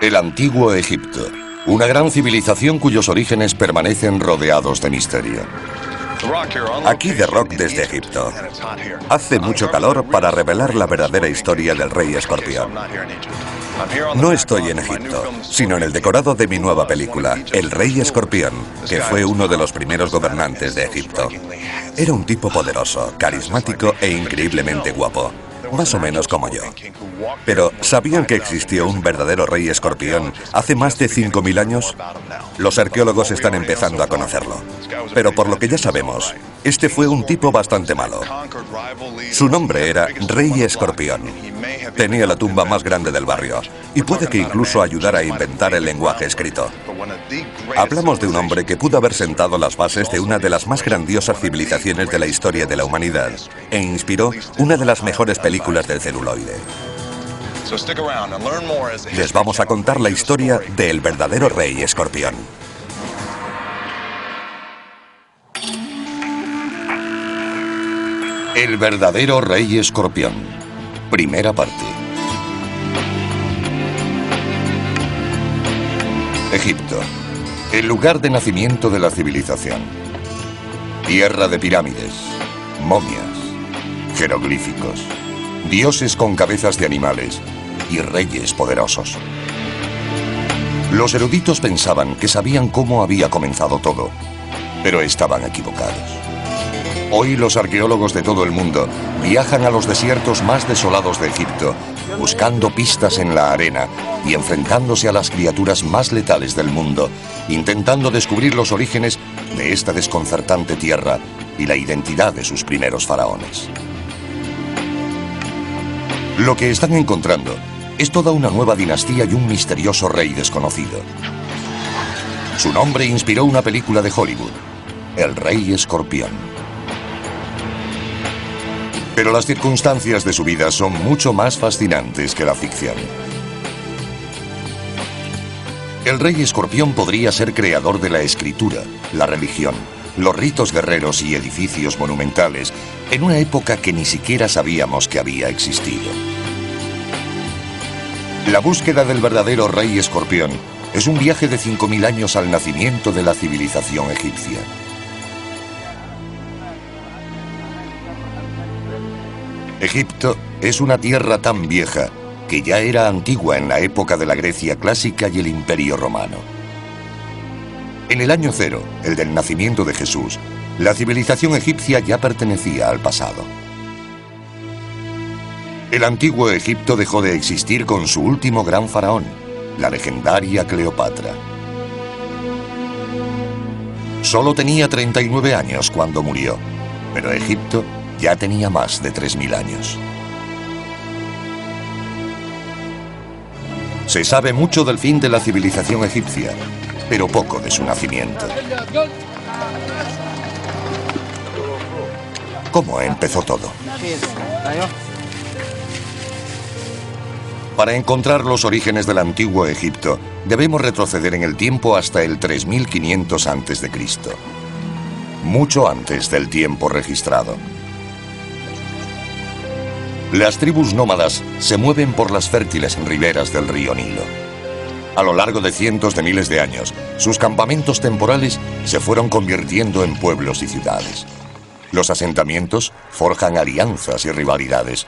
El antiguo Egipto, una gran civilización cuyos orígenes permanecen rodeados de misterio. Aquí The Rock desde Egipto. Hace mucho calor para revelar la verdadera historia del rey escorpión. No estoy en Egipto, sino en el decorado de mi nueva película, El Rey Escorpión, que fue uno de los primeros gobernantes de Egipto. Era un tipo poderoso, carismático e increíblemente guapo. Más o menos como yo. Pero, ¿sabían que existió un verdadero rey escorpión hace más de 5.000 años? Los arqueólogos están empezando a conocerlo. Pero por lo que ya sabemos, este fue un tipo bastante malo. Su nombre era Rey Escorpión. Tenía la tumba más grande del barrio, y puede que incluso ayudara a inventar el lenguaje escrito. Hablamos de un hombre que pudo haber sentado las bases de una de las más grandiosas civilizaciones de la historia de la humanidad, e inspiró una de las mejores películas del celuloide. Les vamos a contar la historia del verdadero Rey Escorpión. El verdadero Rey Escorpión. Primera parte. Egipto. El lugar de nacimiento de la civilización. Tierra de pirámides, momias, jeroglíficos, dioses con cabezas de animales y reyes poderosos. Los eruditos pensaban que sabían cómo había comenzado todo, pero estaban equivocados. Hoy los arqueólogos de todo el mundo viajan a los desiertos más desolados de Egipto, buscando pistas en la arena y enfrentándose a las criaturas más letales del mundo, intentando descubrir los orígenes de esta desconcertante tierra y la identidad de sus primeros faraones. Lo que están encontrando es toda una nueva dinastía y un misterioso rey desconocido. Su nombre inspiró una película de Hollywood, El Rey Escorpión. Pero las circunstancias de su vida son mucho más fascinantes que la ficción. El Rey Escorpión podría ser creador de la escritura, la religión, los ritos guerreros y edificios monumentales en una época que ni siquiera sabíamos que había existido. La búsqueda del verdadero Rey Escorpión es un viaje de 5.000 años al nacimiento de la civilización egipcia. Egipto es una tierra tan vieja que ya era antigua en la época de la Grecia clásica y el Imperio Romano. En el año 0, el del nacimiento de Jesús, la civilización egipcia ya pertenecía al pasado. El antiguo Egipto dejó de existir con su último gran faraón, la legendaria Cleopatra. Solo tenía 39 años cuando murió, pero Egipto ya tenía más de 3.000 años. Se sabe mucho del fin de la civilización egipcia, pero poco de su nacimiento. ¿Cómo empezó todo? Para encontrar los orígenes del antiguo Egipto, debemos retroceder en el tiempo hasta el 3500 a.C., mucho antes del tiempo registrado. Las tribus nómadas se mueven por las fértiles riberas del río Nilo. A lo largo de cientos de miles de años, sus campamentos temporales se fueron convirtiendo en pueblos y ciudades. Los asentamientos forjan alianzas y rivalidades.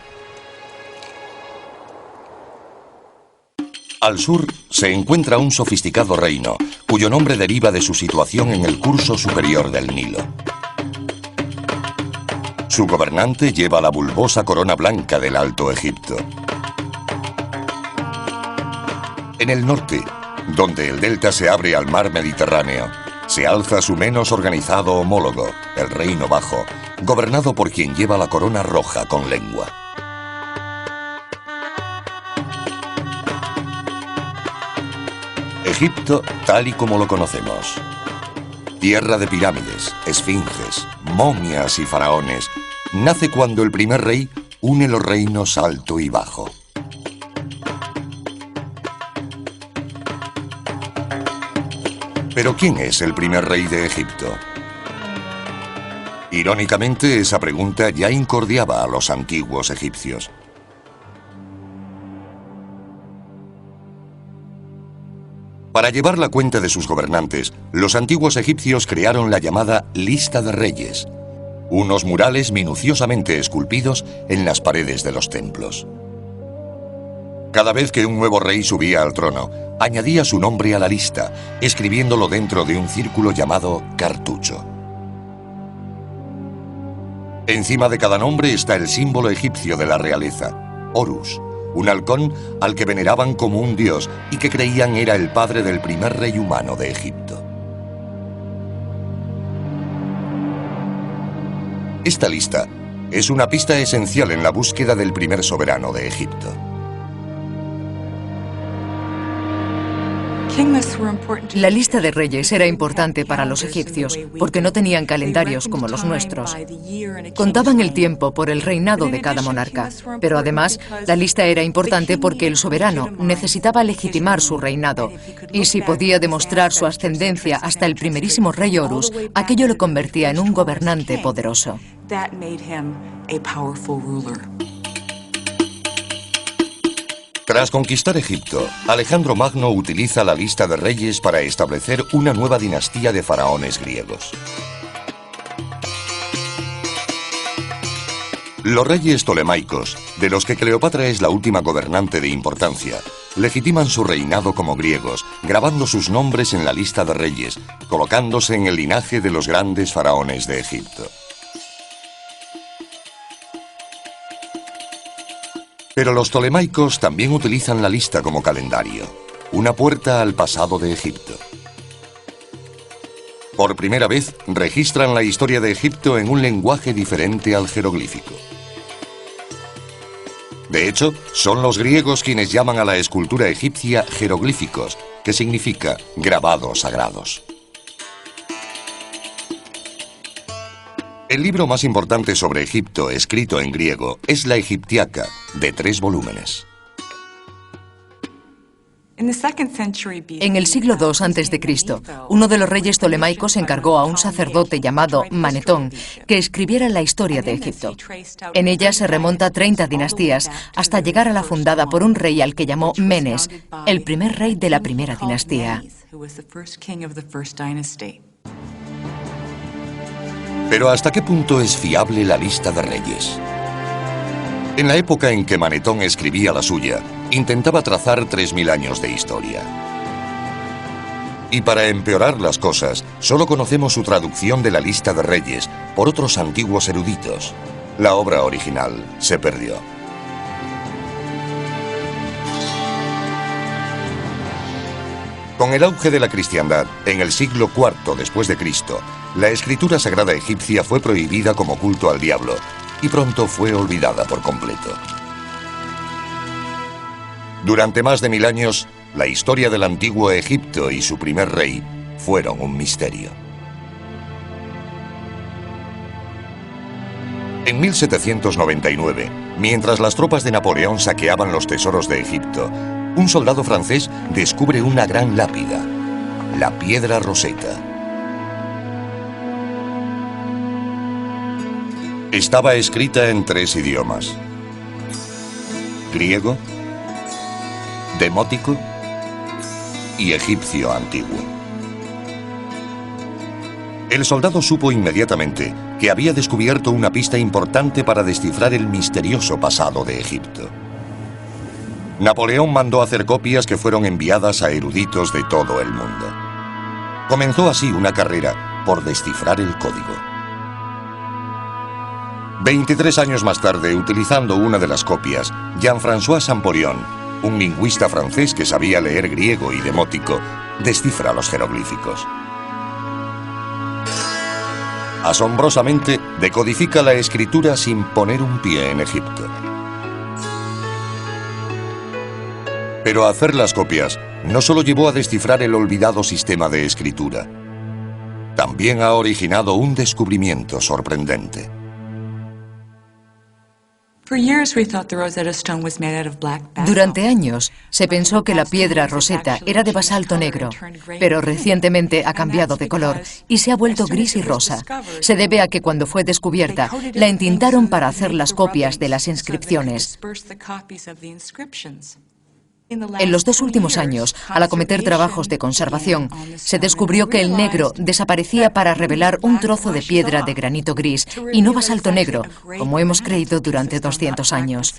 Al sur se encuentra un sofisticado reino, cuyo nombre deriva de su situación en el curso superior del Nilo. Su gobernante lleva la bulbosa corona blanca del Alto Egipto. En el norte, donde el delta se abre al mar Mediterráneo, se alza su menos organizado homólogo, el Reino Bajo, gobernado por quien lleva la corona roja con lengua. Egipto tal y como lo conocemos. Tierra de pirámides, esfinges, momias y faraones, nace cuando el primer rey une los reinos Alto y Bajo. ¿Pero quién es el primer rey de Egipto? Irónicamente, esa pregunta ya incordiaba a los antiguos egipcios. Para llevar la cuenta de sus gobernantes, los antiguos egipcios crearon la llamada Lista de Reyes, unos murales minuciosamente esculpidos en las paredes de los templos. Cada vez que un nuevo rey subía al trono, añadía su nombre a la lista, escribiéndolo dentro de un círculo llamado cartucho. Encima de cada nombre está el símbolo egipcio de la realeza, Horus, un halcón al que veneraban como un dios y que creían era el padre del primer rey humano de Egipto. Esta lista es una pista esencial en la búsqueda del primer soberano de Egipto. La lista de reyes era importante para los egipcios porque no tenían calendarios como los nuestros. Contaban el tiempo por el reinado de cada monarca, pero además la lista era importante porque el soberano necesitaba legitimar su reinado y si podía demostrar su ascendencia hasta el primerísimo rey Horus, aquello lo convertía en un gobernante poderoso. Tras conquistar Egipto, Alejandro Magno utiliza la lista de reyes para establecer una nueva dinastía de faraones griegos. Los reyes tolemaicos, de los que Cleopatra es la última gobernante de importancia, legitiman su reinado como griegos, grabando sus nombres en la lista de reyes, colocándose en el linaje de los grandes faraones de Egipto. Pero los tolemaicos también utilizan la lista como calendario, una puerta al pasado de Egipto. Por primera vez, registran la historia de Egipto en un lenguaje diferente al jeroglífico. De hecho, son los griegos quienes llaman a la escultura egipcia jeroglíficos, que significa grabados sagrados. El libro más importante sobre Egipto, escrito en griego, es la Egiptiaca, de 3 volúmenes. En el siglo II a.C., uno de los reyes tolemaicos encargó a un sacerdote llamado Manetón que escribiera la historia de Egipto. En ella se remonta 30 dinastías hasta llegar a la fundada por un rey al que llamó Menes, el primer rey de la primera dinastía. Pero ¿hasta qué punto es fiable la lista de reyes? En la época en que Manetón escribía la suya, intentaba trazar 3000 años de historia. Y para empeorar las cosas, solo conocemos su traducción de la lista de reyes por otros antiguos eruditos. La obra original se perdió. Con el auge de la cristiandad, en el siglo IV después de Cristo, la escritura sagrada egipcia fue prohibida como culto al diablo y pronto fue olvidada por completo. Durante más de 1000 años, la historia del antiguo Egipto y su primer rey fueron un misterio. En 1799, mientras las tropas de Napoleón saqueaban los tesoros de Egipto, un soldado francés descubre una gran lápida, la Piedra Roseta. Estaba escrita en 3 idiomas: griego, demótico y egipcio antiguo. El soldado supo inmediatamente que había descubierto una pista importante para descifrar el misterioso pasado de Egipto. Napoleón mandó hacer copias que fueron enviadas a eruditos de todo el mundo. Comenzó así una carrera por descifrar el código. 23 años más tarde, utilizando una de las copias, Jean-François Champollion, un lingüista francés que sabía leer griego y demótico, descifra los jeroglíficos. Asombrosamente, decodifica la escritura sin poner un pie en Egipto. Pero hacer las copias no solo llevó a descifrar el olvidado sistema de escritura, también ha originado un descubrimiento sorprendente. Durante años se pensó que la piedra Roseta era de basalto negro, pero recientemente ha cambiado de color y se ha vuelto gris y rosa. Se debe a que cuando fue descubierta, la entintaron para hacer las copias de las inscripciones. En los 2 últimos años, al acometer trabajos de conservación, se descubrió que el negro desaparecía para revelar un trozo de piedra de granito gris y no basalto negro, como hemos creído durante 200 años.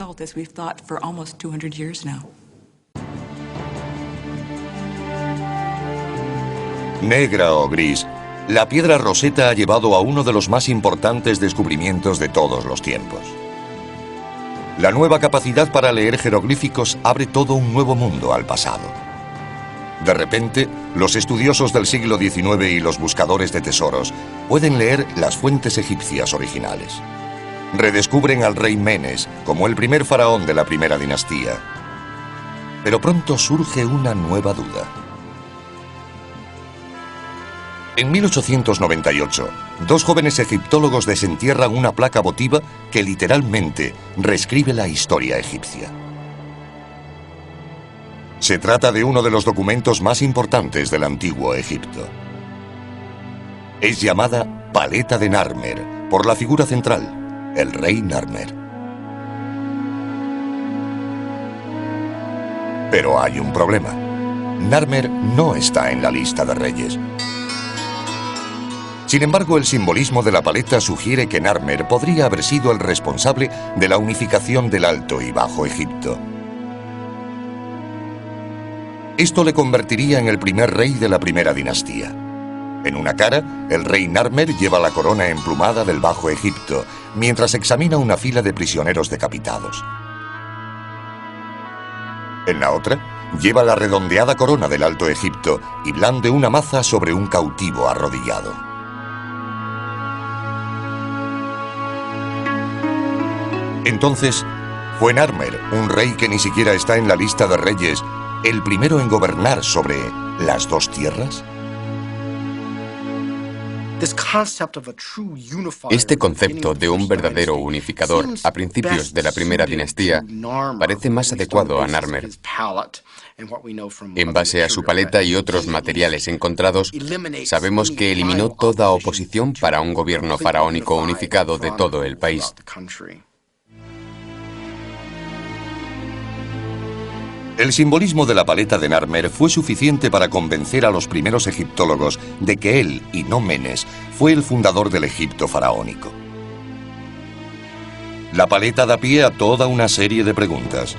Negra o gris, la piedra Rosetta ha llevado a uno de los más importantes descubrimientos de todos los tiempos. La nueva capacidad para leer jeroglíficos abre todo un nuevo mundo al pasado. De repente, los estudiosos del siglo XIX y los buscadores de tesoros pueden leer las fuentes egipcias originales. Redescubren al rey Menes como el primer faraón de la primera dinastía. Pero pronto surge una nueva duda. En 1898, 2 jóvenes egiptólogos desentierran una placa votiva que literalmente reescribe la historia egipcia. Se trata de uno de los documentos más importantes del antiguo Egipto. Es llamada Paleta de Narmer, por la figura central, el rey Narmer. Pero hay un problema. Narmer no está en la lista de reyes. Sin embargo, el simbolismo de la paleta sugiere que Narmer podría haber sido el responsable de la unificación del Alto y Bajo Egipto. Esto le convertiría en el primer rey de la primera dinastía. En una cara, el rey Narmer lleva la corona emplumada del Bajo Egipto, mientras examina una fila de prisioneros decapitados. En la otra, lleva la redondeada corona del Alto Egipto y blande una maza sobre un cautivo arrodillado. Entonces, ¿fue Narmer, un rey que ni siquiera está en la lista de reyes, el primero en gobernar sobre las 2 tierras? Este concepto de un verdadero unificador a principios de la primera dinastía parece más adecuado a Narmer. En base a su paleta y otros materiales encontrados, sabemos que eliminó toda oposición para un gobierno faraónico unificado de todo el país. El simbolismo de la paleta de Narmer fue suficiente para convencer a los primeros egiptólogos de que él, y no Menes, fue el fundador del Egipto faraónico. La paleta da pie a toda una serie de preguntas.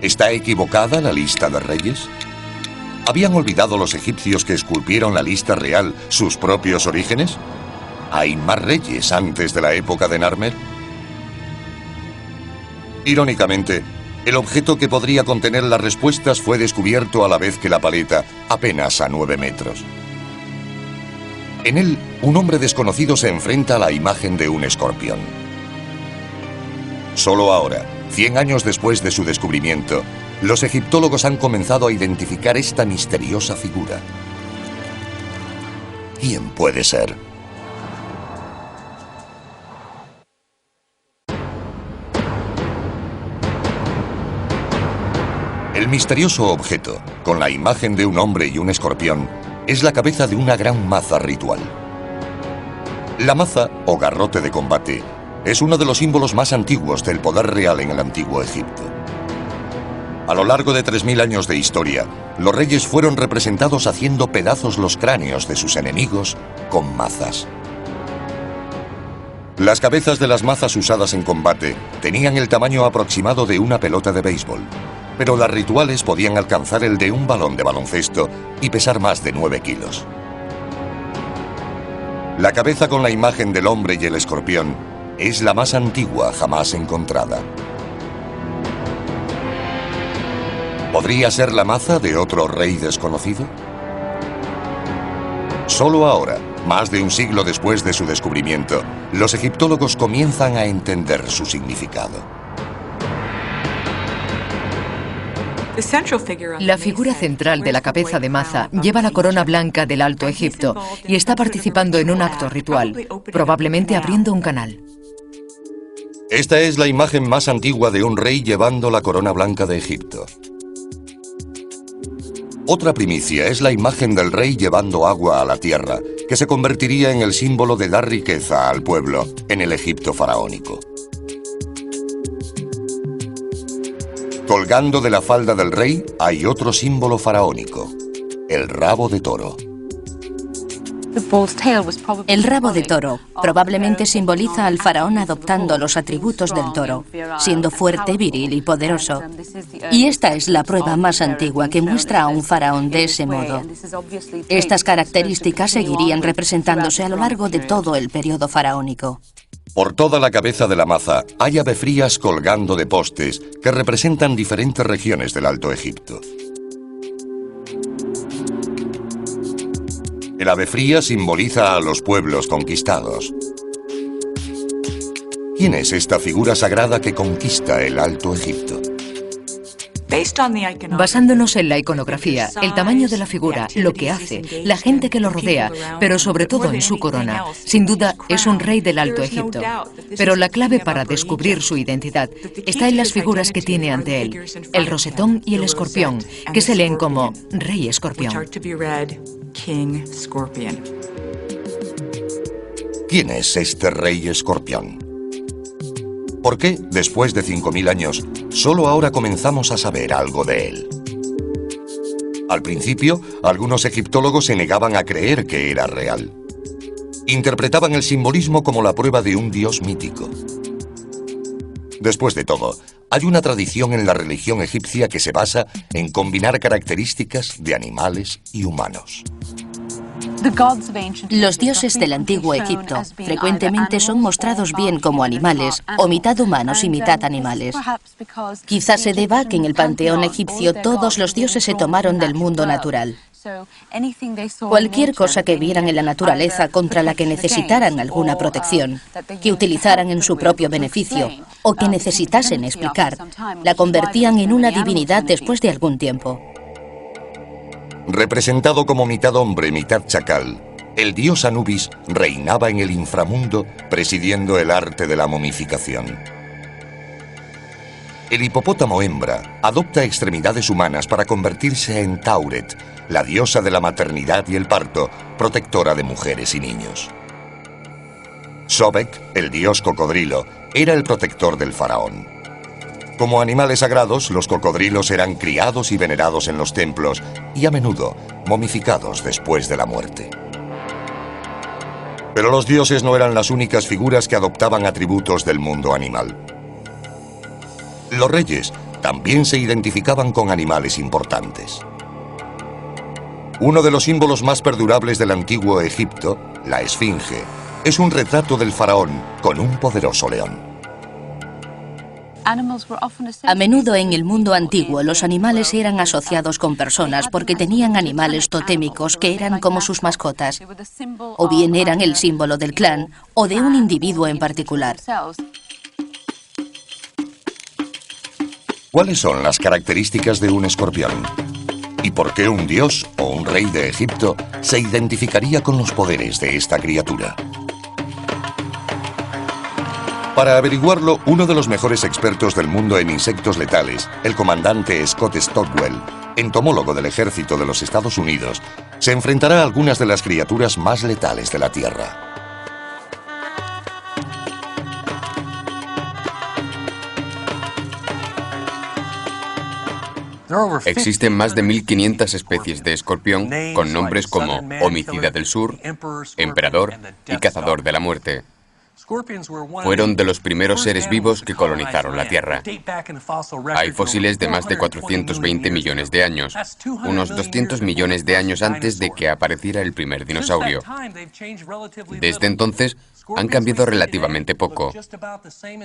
¿Está equivocada la lista de reyes? ¿Habían olvidado los egipcios que esculpieron la lista real sus propios orígenes? ¿Hay más reyes antes de la época de Narmer? Irónicamente, el objeto que podría contener las respuestas fue descubierto a la vez que la paleta, apenas a 9 metros. En él, un hombre desconocido se enfrenta a la imagen de un escorpión. Solo ahora, 100 años después de su descubrimiento, los egiptólogos han comenzado a identificar esta misteriosa figura. ¿Quién puede ser? El misterioso objeto, con la imagen de un hombre y un escorpión, es la cabeza de una gran maza ritual. La maza, o garrote de combate, es uno de los símbolos más antiguos del poder real en el antiguo Egipto. A lo largo de 3000 años de historia, los reyes fueron representados haciendo pedazos los cráneos de sus enemigos con mazas. Las cabezas de las mazas usadas en combate tenían el tamaño aproximado de una pelota de béisbol, pero las rituales podían alcanzar el de un balón de baloncesto y pesar más de 9 kilos. La cabeza con la imagen del hombre y el escorpión es la más antigua jamás encontrada. ¿Podría ser la maza de otro rey desconocido? Solo ahora, más de un siglo después de su descubrimiento, los egiptólogos comienzan a entender su significado. La figura central de la cabeza de maza lleva la corona blanca del Alto Egipto y está participando en un acto ritual, probablemente abriendo un canal. Esta es la imagen más antigua de un rey llevando la corona blanca de Egipto. Otra primicia es la imagen del rey llevando agua a la tierra, que se convertiría en el símbolo de dar riqueza al pueblo en el Egipto faraónico. Colgando de la falda del rey hay otro símbolo faraónico, el rabo de toro. El rabo de toro probablemente simboliza al faraón adoptando los atributos del toro, siendo fuerte, viril y poderoso. Y esta es la prueba más antigua que muestra a un faraón de ese modo. Estas características seguirían representándose a lo largo de todo el periodo faraónico. Por toda la cabeza de la maza hay avefrías colgando de postes que representan diferentes regiones del Alto Egipto. El ave fría simboliza a los pueblos conquistados. ¿Quién es esta figura sagrada que conquista el Alto Egipto? Basándonos en la iconografía, el tamaño de la figura, lo que hace, la gente que lo rodea, pero sobre todo en su corona, sin duda es un rey del Alto Egipto. Pero la clave para descubrir su identidad está en las figuras que tiene ante él, el rosetón y el escorpión, que se leen como Rey Escorpión. ¿Quién es este Rey Escorpión? ¿Por qué, después de 5000 años, solo ahora comenzamos a saber algo de él? Al principio, algunos egiptólogos se negaban a creer que era real. Interpretaban el simbolismo como la prueba de un dios mítico. Después de todo, hay una tradición en la religión egipcia que se basa en combinar características de animales y humanos. Los dioses del antiguo Egipto frecuentemente son mostrados bien como animales, o mitad humanos y mitad animales. Quizás se deba a que en el panteón egipcio todos los dioses se tomaron del mundo natural. Cualquier cosa que vieran en la naturaleza contra la que necesitaran alguna protección, que utilizaran en su propio beneficio o que necesitasen explicar, la convertían en una divinidad después de algún tiempo. Representado como mitad hombre, mitad chacal, el dios Anubis reinaba en el inframundo presidiendo el arte de la momificación. El hipopótamo hembra adopta extremidades humanas para convertirse en Tauret, la diosa de la maternidad y el parto, protectora de mujeres y niños. Sobek, el dios cocodrilo, era el protector del faraón. Como animales sagrados, los cocodrilos eran criados y venerados en los templos y a menudo momificados después de la muerte. Pero los dioses no eran las únicas figuras que adoptaban atributos del mundo animal. Los reyes también se identificaban con animales importantes. Uno de los símbolos más perdurables del antiguo Egipto, la esfinge, es un retrato del faraón con un poderoso león. A menudo en el mundo antiguo los animales eran asociados con personas porque tenían animales totémicos que eran como sus mascotas, o bien eran el símbolo del clan o de un individuo en particular. ¿Cuáles son las características de un escorpión? ¿Y por qué un dios o un rey de Egipto se identificaría con los poderes de esta criatura? Para averiguarlo, uno de los mejores expertos del mundo en insectos letales, el comandante Scott Stockwell, entomólogo del ejército de los Estados Unidos, se enfrentará a algunas de las criaturas más letales de la Tierra. Existen más de 1500 especies de escorpión con nombres como homicida del sur, emperador y cazador de la muerte. Fueron de los primeros seres vivos que colonizaron la Tierra. Hay fósiles de más de 420 millones de años, unos 200 millones de años antes de que apareciera el primer dinosaurio. Desde entonces, han cambiado relativamente poco.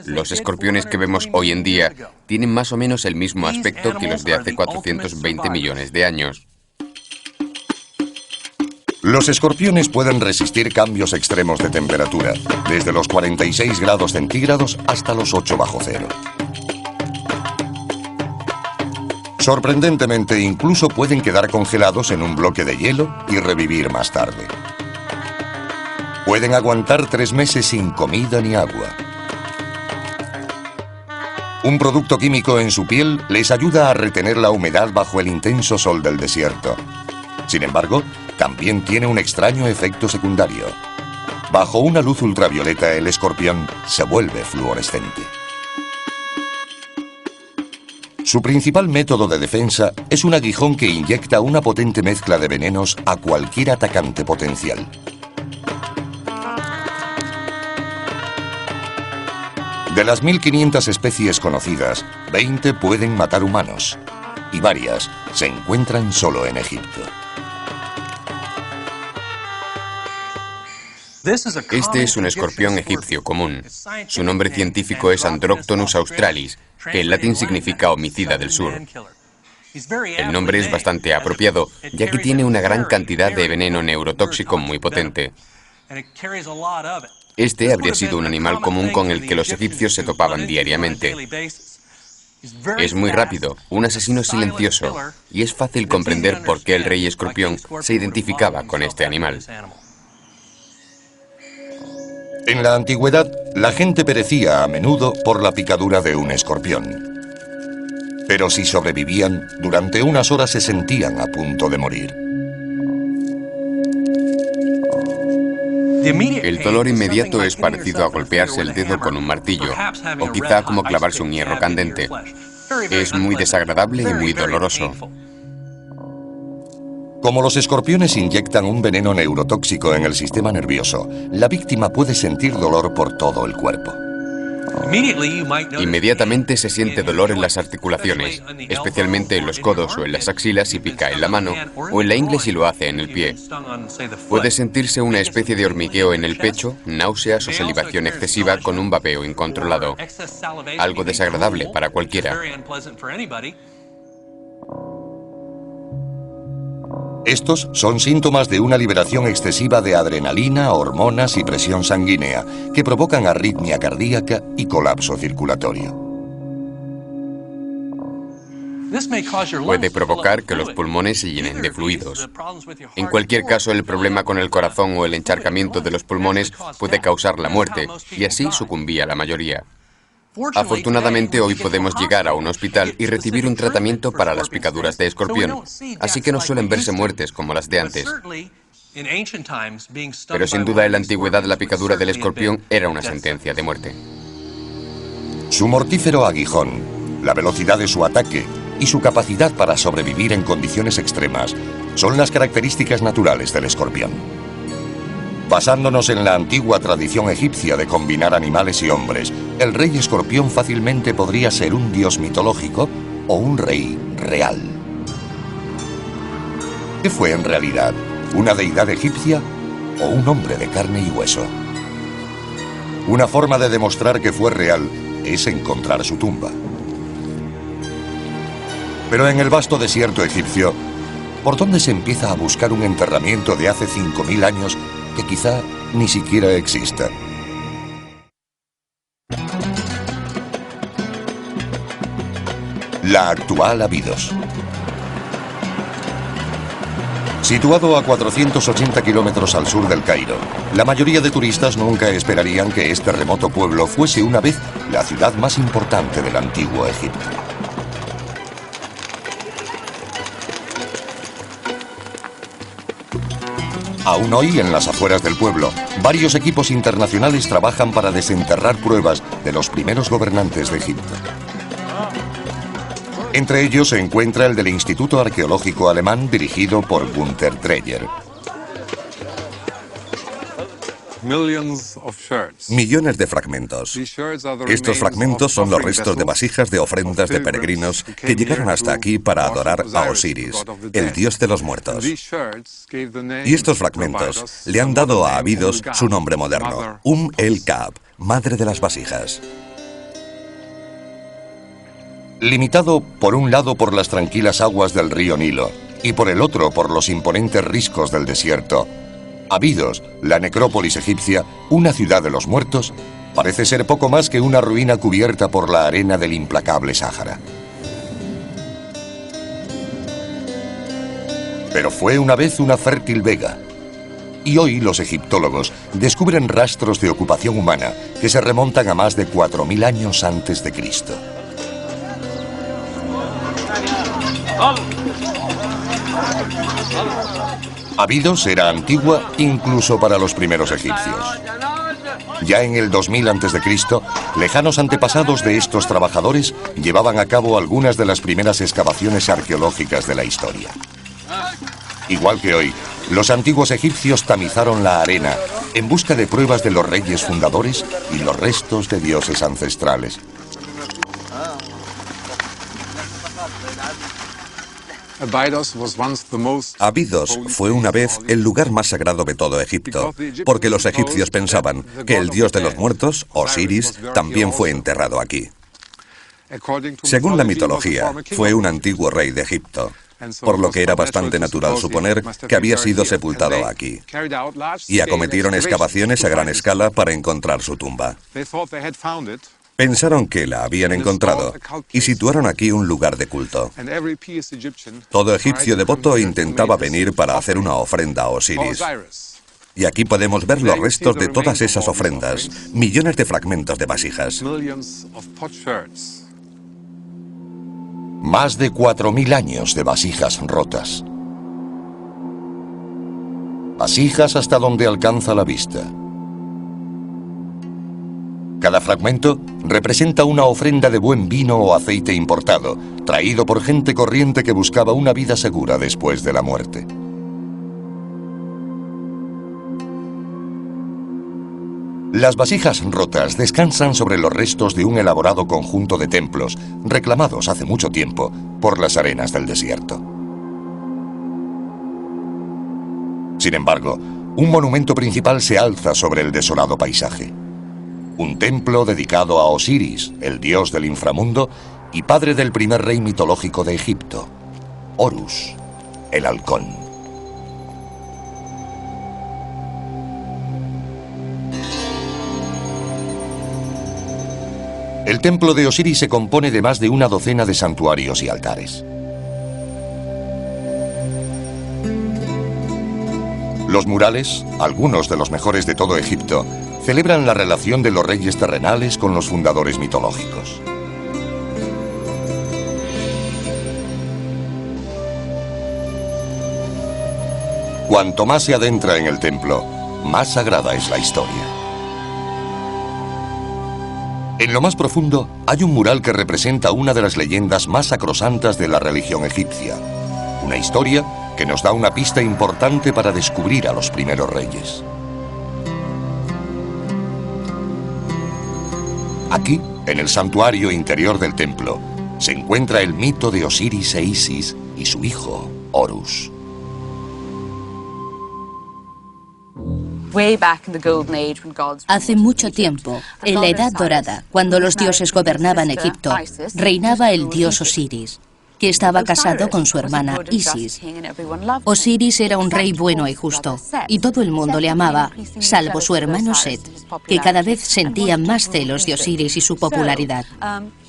Los escorpiones que vemos hoy en día tienen más o menos el mismo aspecto que los de hace 420 millones de años. Los escorpiones pueden resistir cambios extremos de temperatura, desde los 46 grados centígrados hasta los 8 bajo cero. Sorprendentemente, incluso pueden quedar congelados en un bloque de hielo y revivir más tarde. Pueden aguantar 3 meses sin comida ni agua. Un producto químico en su piel les ayuda a retener la humedad bajo el intenso sol del desierto. Sin embargo, también tiene un extraño efecto secundario. Bajo una luz ultravioleta, el escorpión se vuelve fluorescente. Su principal método de defensa es un aguijón que inyecta una potente mezcla de venenos a cualquier atacante potencial. De las 1500 especies conocidas, 20 pueden matar humanos y varias se encuentran solo en Egipto. Este es un escorpión egipcio común. Su nombre científico es Androctonus australis, que en latín significa homicida del sur. El nombre es bastante apropiado, ya que tiene una gran cantidad de veneno neurotóxico muy potente. Este habría sido un animal común con el que los egipcios se topaban diariamente. Es muy rápido, un asesino silencioso, y es fácil comprender por qué el rey escorpión se identificaba con este animal. En la antigüedad, la gente perecía a menudo por la picadura de un escorpión. Pero si sobrevivían, durante unas horas se sentían a punto de morir. El dolor inmediato es parecido a golpearse el dedo con un martillo, o quizá como clavarse un hierro candente. Es muy desagradable y muy doloroso. Como los escorpiones inyectan un veneno neurotóxico en el sistema nervioso, la víctima puede sentir dolor por todo el cuerpo. Inmediatamente se siente dolor en las articulaciones, especialmente en los codos o en las axilas si pica en la mano, o en la ingle si lo hace en el pie. Puede sentirse una especie de hormigueo en el pecho, náuseas o salivación excesiva con un vapeo incontrolado. Algo desagradable para cualquiera. Estos son síntomas de una liberación excesiva de adrenalina, hormonas y presión sanguínea que provocan arritmia cardíaca y colapso circulatorio. Puede provocar que los pulmones se llenen de fluidos. En cualquier caso, el problema con el corazón o el encharcamiento de los pulmones puede causar la muerte, y así sucumbía la mayoría. Afortunadamente, hoy podemos llegar a un hospital y recibir un tratamiento para las picaduras de escorpión, así que no suelen verse muertes como las de antes. Pero sin duda en la antigüedad la picadura del escorpión era una sentencia de muerte. Su mortífero aguijón, la velocidad de su ataque y su capacidad para sobrevivir en condiciones extremas son las características naturales del escorpión. Basándonos en la antigua tradición egipcia de combinar animales y hombres, el rey escorpión fácilmente podría ser un dios mitológico o un rey real. ¿Qué fue en realidad? ¿Una deidad egipcia o un hombre de carne y hueso? Una forma de demostrar que fue real es encontrar su tumba. Pero en el vasto desierto egipcio, ¿por dónde se empieza a buscar un enterramiento de hace 5000 años que quizá ni siquiera exista? La actual Abidos. Situado a 480 kilómetros al sur del Cairo, la mayoría de turistas nunca esperarían que este remoto pueblo fuese una vez la ciudad más importante del antiguo Egipto. Aún hoy, en las afueras del pueblo, varios equipos internacionales trabajan para desenterrar pruebas de los primeros gobernantes de Egipto. Entre ellos se encuentra el del Instituto Arqueológico Alemán dirigido por Günther Dreyer. Millones de fragmentos. Estos fragmentos son los restos de vasijas de ofrendas de peregrinos que llegaron hasta aquí para adorar a Osiris, el dios de los muertos. Y estos fragmentos le han dado a Abidos su nombre moderno, el-Kab, madre de las vasijas. Limitado por un lado por las tranquilas aguas del río Nilo y por el otro por los imponentes riscos del desierto, Abidos, la necrópolis egipcia, una ciudad de los muertos, parece ser poco más que una ruina cubierta por la arena del implacable Sáhara. Pero fue una vez una fértil vega, y hoy los egiptólogos descubren rastros de ocupación humana que se remontan a más de 4000 años antes de Cristo. Abidos era antigua incluso para los primeros egipcios. Ya en el 2000 a.C., lejanos antepasados de estos trabajadores llevaban a cabo algunas de las primeras excavaciones arqueológicas de la historia. Igual que hoy, los antiguos egipcios tamizaron la arena en busca de pruebas de los reyes fundadores y los restos de dioses ancestrales. Abidos fue una vez el lugar más sagrado de todo Egipto, porque los egipcios pensaban que el dios de los muertos, Osiris, también fue enterrado aquí. Según la mitología, fue un antiguo rey de Egipto, por lo que era bastante natural suponer que había sido sepultado aquí. Y acometieron excavaciones a gran escala para encontrar su tumba. Pensaron que la habían encontrado y situaron aquí un lugar de culto. Todo egipcio devoto intentaba venir para hacer una ofrenda a Osiris. Y aquí podemos ver los restos de todas esas ofrendas, millones de fragmentos de vasijas. Más de 4.000 años de vasijas rotas. Vasijas hasta donde alcanza la vista. Cada fragmento representa una ofrenda de buen vino o aceite importado, traído por gente corriente que buscaba una vida segura después de la muerte. Las vasijas rotas descansan sobre los restos de un elaborado conjunto de templos, reclamados hace mucho tiempo por las arenas del desierto. Sin embargo, un monumento principal se alza sobre el desolado paisaje. Un templo dedicado a Osiris, el dios del inframundo y padre del primer rey mitológico de Egipto, Horus, el halcón. El templo de Osiris se compone de más de una docena de santuarios y altares. Los murales, algunos de los mejores de todo Egipto, celebran la relación de los reyes terrenales con los fundadores mitológicos. Cuanto más se adentra en el templo, más sagrada es la historia. En lo más profundo hay un mural que representa una de las leyendas más sacrosantas de la religión egipcia. Una historia que nos da una pista importante para descubrir a los primeros reyes. Aquí, en el santuario interior del templo, se encuentra el mito de Osiris e Isis y su hijo, Horus. Hace mucho tiempo, en la Edad Dorada, cuando los dioses gobernaban Egipto, reinaba el dios Osiris, que estaba casado con su hermana Isis. Osiris era un rey bueno y justo, y todo el mundo le amaba, salvo su hermano Set, que cada vez sentía más celos de Osiris y su popularidad.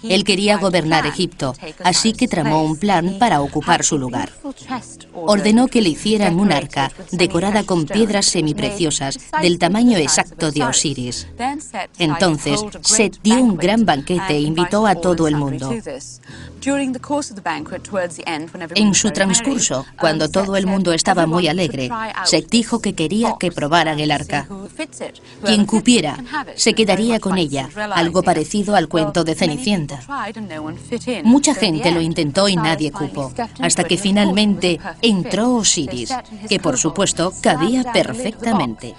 Él quería gobernar Egipto, así que tramó un plan para ocupar su lugar. Ordenó que le hicieran un arca decorada con piedras semipreciosas del tamaño exacto de Osiris. Entonces, Set dio un gran banquete e invitó a todo el mundo. En su transcurso, cuando todo el mundo estaba muy alegre, Set dijo que quería que probaran el arca. Quien cupiera, se quedaría con ella, algo parecido al cuento de Cenicienta. Mucha gente lo intentó y nadie cupo, hasta que finalmente entró Osiris, que por supuesto cabía perfectamente.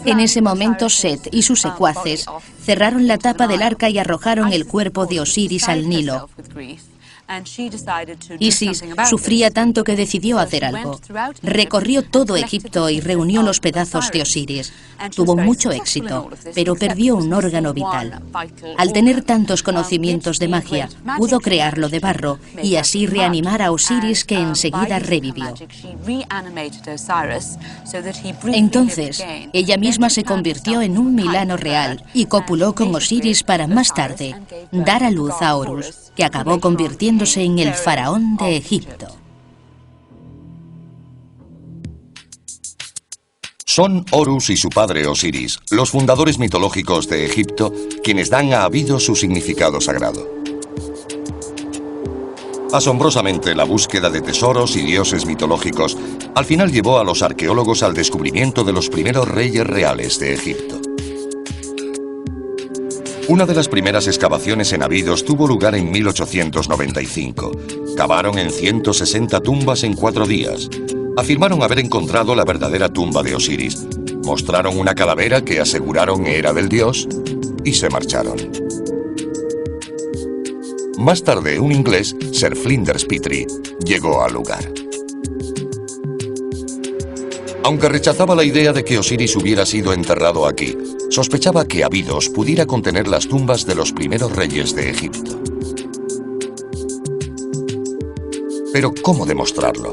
En ese momento Set y sus secuaces cerraron la tapa del arca y arrojaron el cuerpo de Osiris al Nilo. Isis sufría tanto que decidió hacer algo. Recorrió todo Egipto y reunió los pedazos de Osiris. Tuvo mucho éxito, pero perdió un órgano vital. Al tener tantos conocimientos de magia, pudo crearlo de barro y así reanimar a Osiris, que enseguida revivió. Entonces, ella misma se convirtió en un milano real y copuló con Osiris para más tarde dar a luz a Horus, que acabó convirtiéndose en el faraón de Egipto. Son Horus y su padre Osiris, los fundadores mitológicos de Egipto, quienes dan a Abidos su significado sagrado. Asombrosamente, la búsqueda de tesoros y dioses mitológicos al final llevó a los arqueólogos al descubrimiento de los primeros reyes reales de Egipto. Una de las primeras excavaciones en Abidos tuvo lugar en 1895. Cavaron en 160 tumbas en 4 días. Afirmaron haber encontrado la verdadera tumba de Osiris. Mostraron una calavera que aseguraron era del dios y se marcharon. Más tarde, un inglés, Sir Flinders Petrie, llegó al lugar. Aunque rechazaba la idea de que Osiris hubiera sido enterrado aquí, sospechaba que Abidos pudiera contener las tumbas de los primeros reyes de Egipto. Pero, ¿cómo demostrarlo?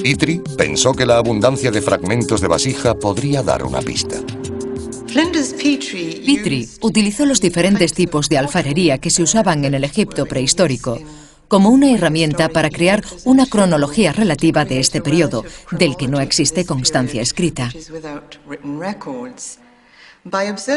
Petrie pensó que la abundancia de fragmentos de vasija podría dar una pista. Petrie utilizó los diferentes tipos de alfarería que se usaban en el Egipto prehistórico como una herramienta para crear una cronología relativa de este periodo, del que no existe constancia escrita.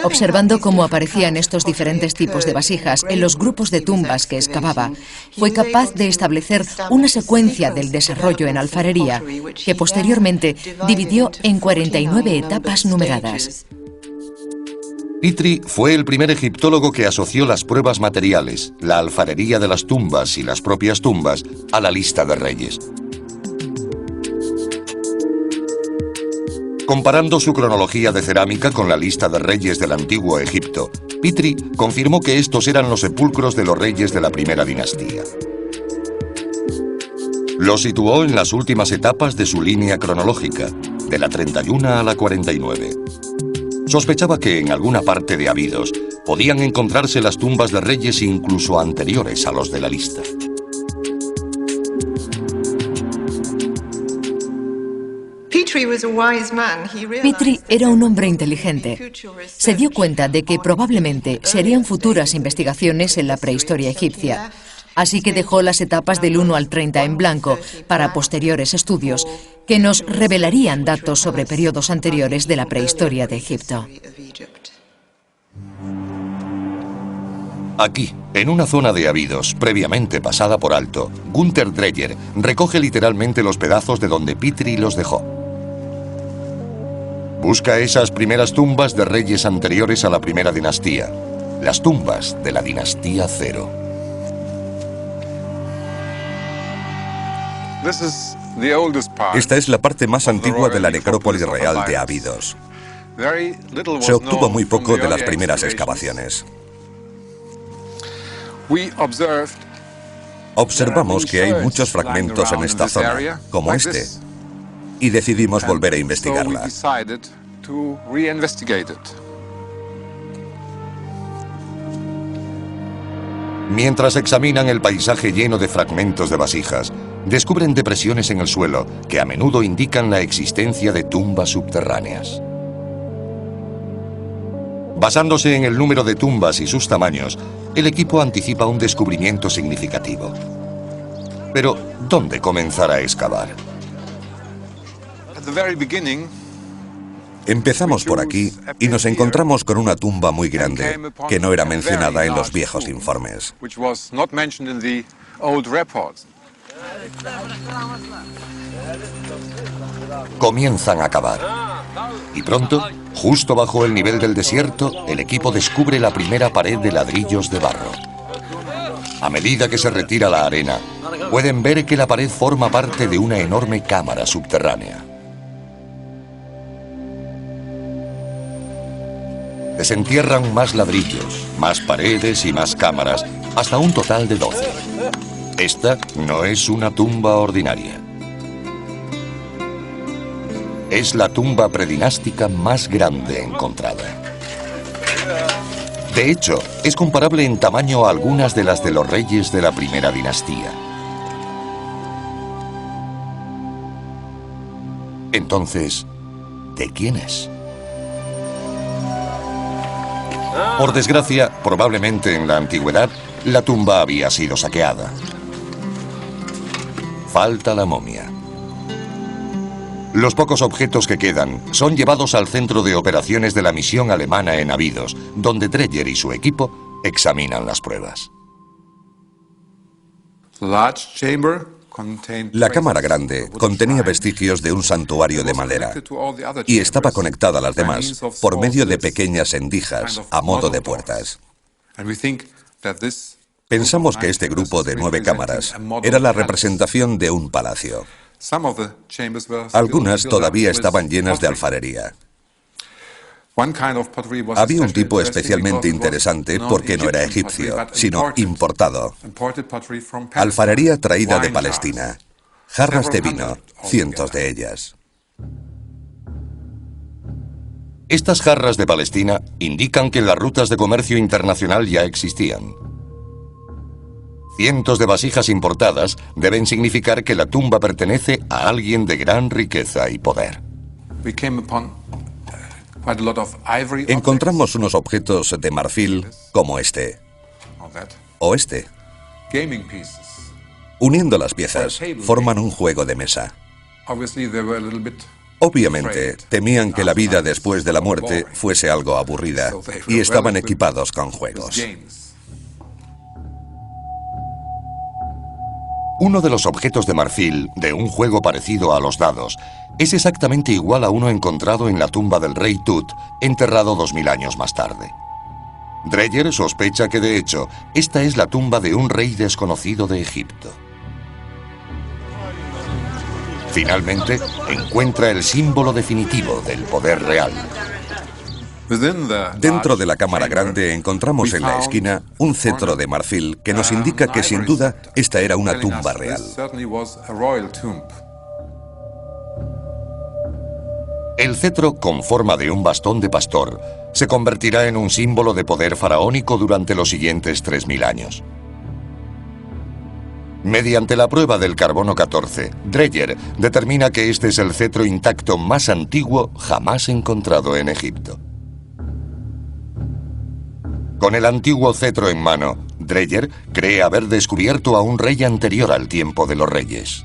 Observando cómo aparecían estos diferentes tipos de vasijas en los grupos de tumbas que excavaba, fue capaz de establecer una secuencia del desarrollo en alfarería que posteriormente dividió en 49 etapas numeradas. Petrie fue el primer egiptólogo que asoció las pruebas materiales, la alfarería de las tumbas y las propias tumbas a la lista de reyes. Comparando su cronología de cerámica con la lista de reyes del antiguo Egipto, Petrie confirmó que estos eran los sepulcros de los reyes de la primera dinastía. Los situó en las últimas etapas de su línea cronológica, de la 31 a la 49. Sospechaba que en alguna parte de Abidos podían encontrarse las tumbas de reyes incluso anteriores a los de la lista. Petrie era un hombre inteligente. Se dio cuenta de que probablemente serían futuras investigaciones en la prehistoria egipcia, así que dejó las etapas del 1 al 30 en blanco para posteriores estudios que nos revelarían datos sobre periodos anteriores de la prehistoria de Egipto. Aquí, en una zona de Abidos, previamente pasada por alto, Gunther Dreyer recoge literalmente los pedazos de donde Petrie los dejó. Busca esas primeras tumbas de reyes anteriores a la primera dinastía, las tumbas de la dinastía Cero. Esta es la parte más antigua de la necrópolis real de Abidos. Se obtuvo muy poco de las primeras excavaciones. Observamos que hay muchos fragmentos en esta zona, como este, y decidimos volver a investigarla. Mientras examinan el paisaje lleno de fragmentos de vasijas, descubren depresiones en el suelo que a menudo indican la existencia de tumbas subterráneas. Basándose en el número de tumbas y sus tamaños, el equipo anticipa un descubrimiento significativo. Pero, ¿dónde comenzar a excavar? Empezamos por aquí y nos encontramos con una tumba muy grande que no era mencionada en los viejos informes. Comienzan a cavar. Y pronto, justo bajo el nivel del desierto, el equipo descubre la primera pared de ladrillos de barro. A medida que se retira la arena, pueden ver que la pared forma parte de una enorme cámara subterránea. Desentierran más ladrillos, más paredes y más cámaras, hasta un total de 12. Esta no es una tumba ordinaria. Es la tumba predinástica más grande encontrada. De hecho, es comparable en tamaño a algunas de las de los reyes de la primera dinastía. Entonces, ¿de quién es? Por desgracia, probablemente en la antigüedad, la tumba había sido saqueada. Falta la momia. Los pocos objetos que quedan son llevados al centro de operaciones de la misión alemana en Abidos, donde Dreyer y su equipo examinan las pruebas. La cámara grande contenía vestigios de un santuario de madera y estaba conectada a las demás por medio de pequeñas rendijas a modo de puertas. Pensamos que este grupo de 9 cámaras era la representación de un palacio. Algunas todavía estaban llenas de alfarería. Había un tipo especialmente interesante porque no era egipcio, sino importado. Alfarería traída de Palestina. Jarras de vino, cientos de ellas. Estas jarras de Palestina indican que las rutas de comercio internacional ya existían. Cientos de vasijas importadas deben significar que la tumba pertenece a alguien de gran riqueza y poder. Encontramos unos objetos de marfil como este o este. Uniendo las piezas, forman un juego de mesa. Obviamente, temían que la vida después de la muerte fuese algo aburrida y estaban equipados con juegos. Uno de los objetos de marfil de un juego parecido a los dados es exactamente igual a uno encontrado en la tumba del rey Tut, enterrado 2000 años más tarde. Dreyer sospecha que, de hecho, esta es la tumba de un rey desconocido de Egipto. Finalmente, encuentra el símbolo definitivo del poder real. Dentro de la cámara grande encontramos en la esquina un cetro de marfil que nos indica que sin duda esta era una tumba real. El cetro, con forma de un bastón de pastor, se convertirá en un símbolo de poder faraónico durante los siguientes 3000 años. Mediante la prueba del carbono 14, Dreyer determina que este es el cetro intacto más antiguo jamás encontrado en Egipto. Con el antiguo cetro en mano, Dreyer cree haber descubierto a un rey anterior al tiempo de los reyes.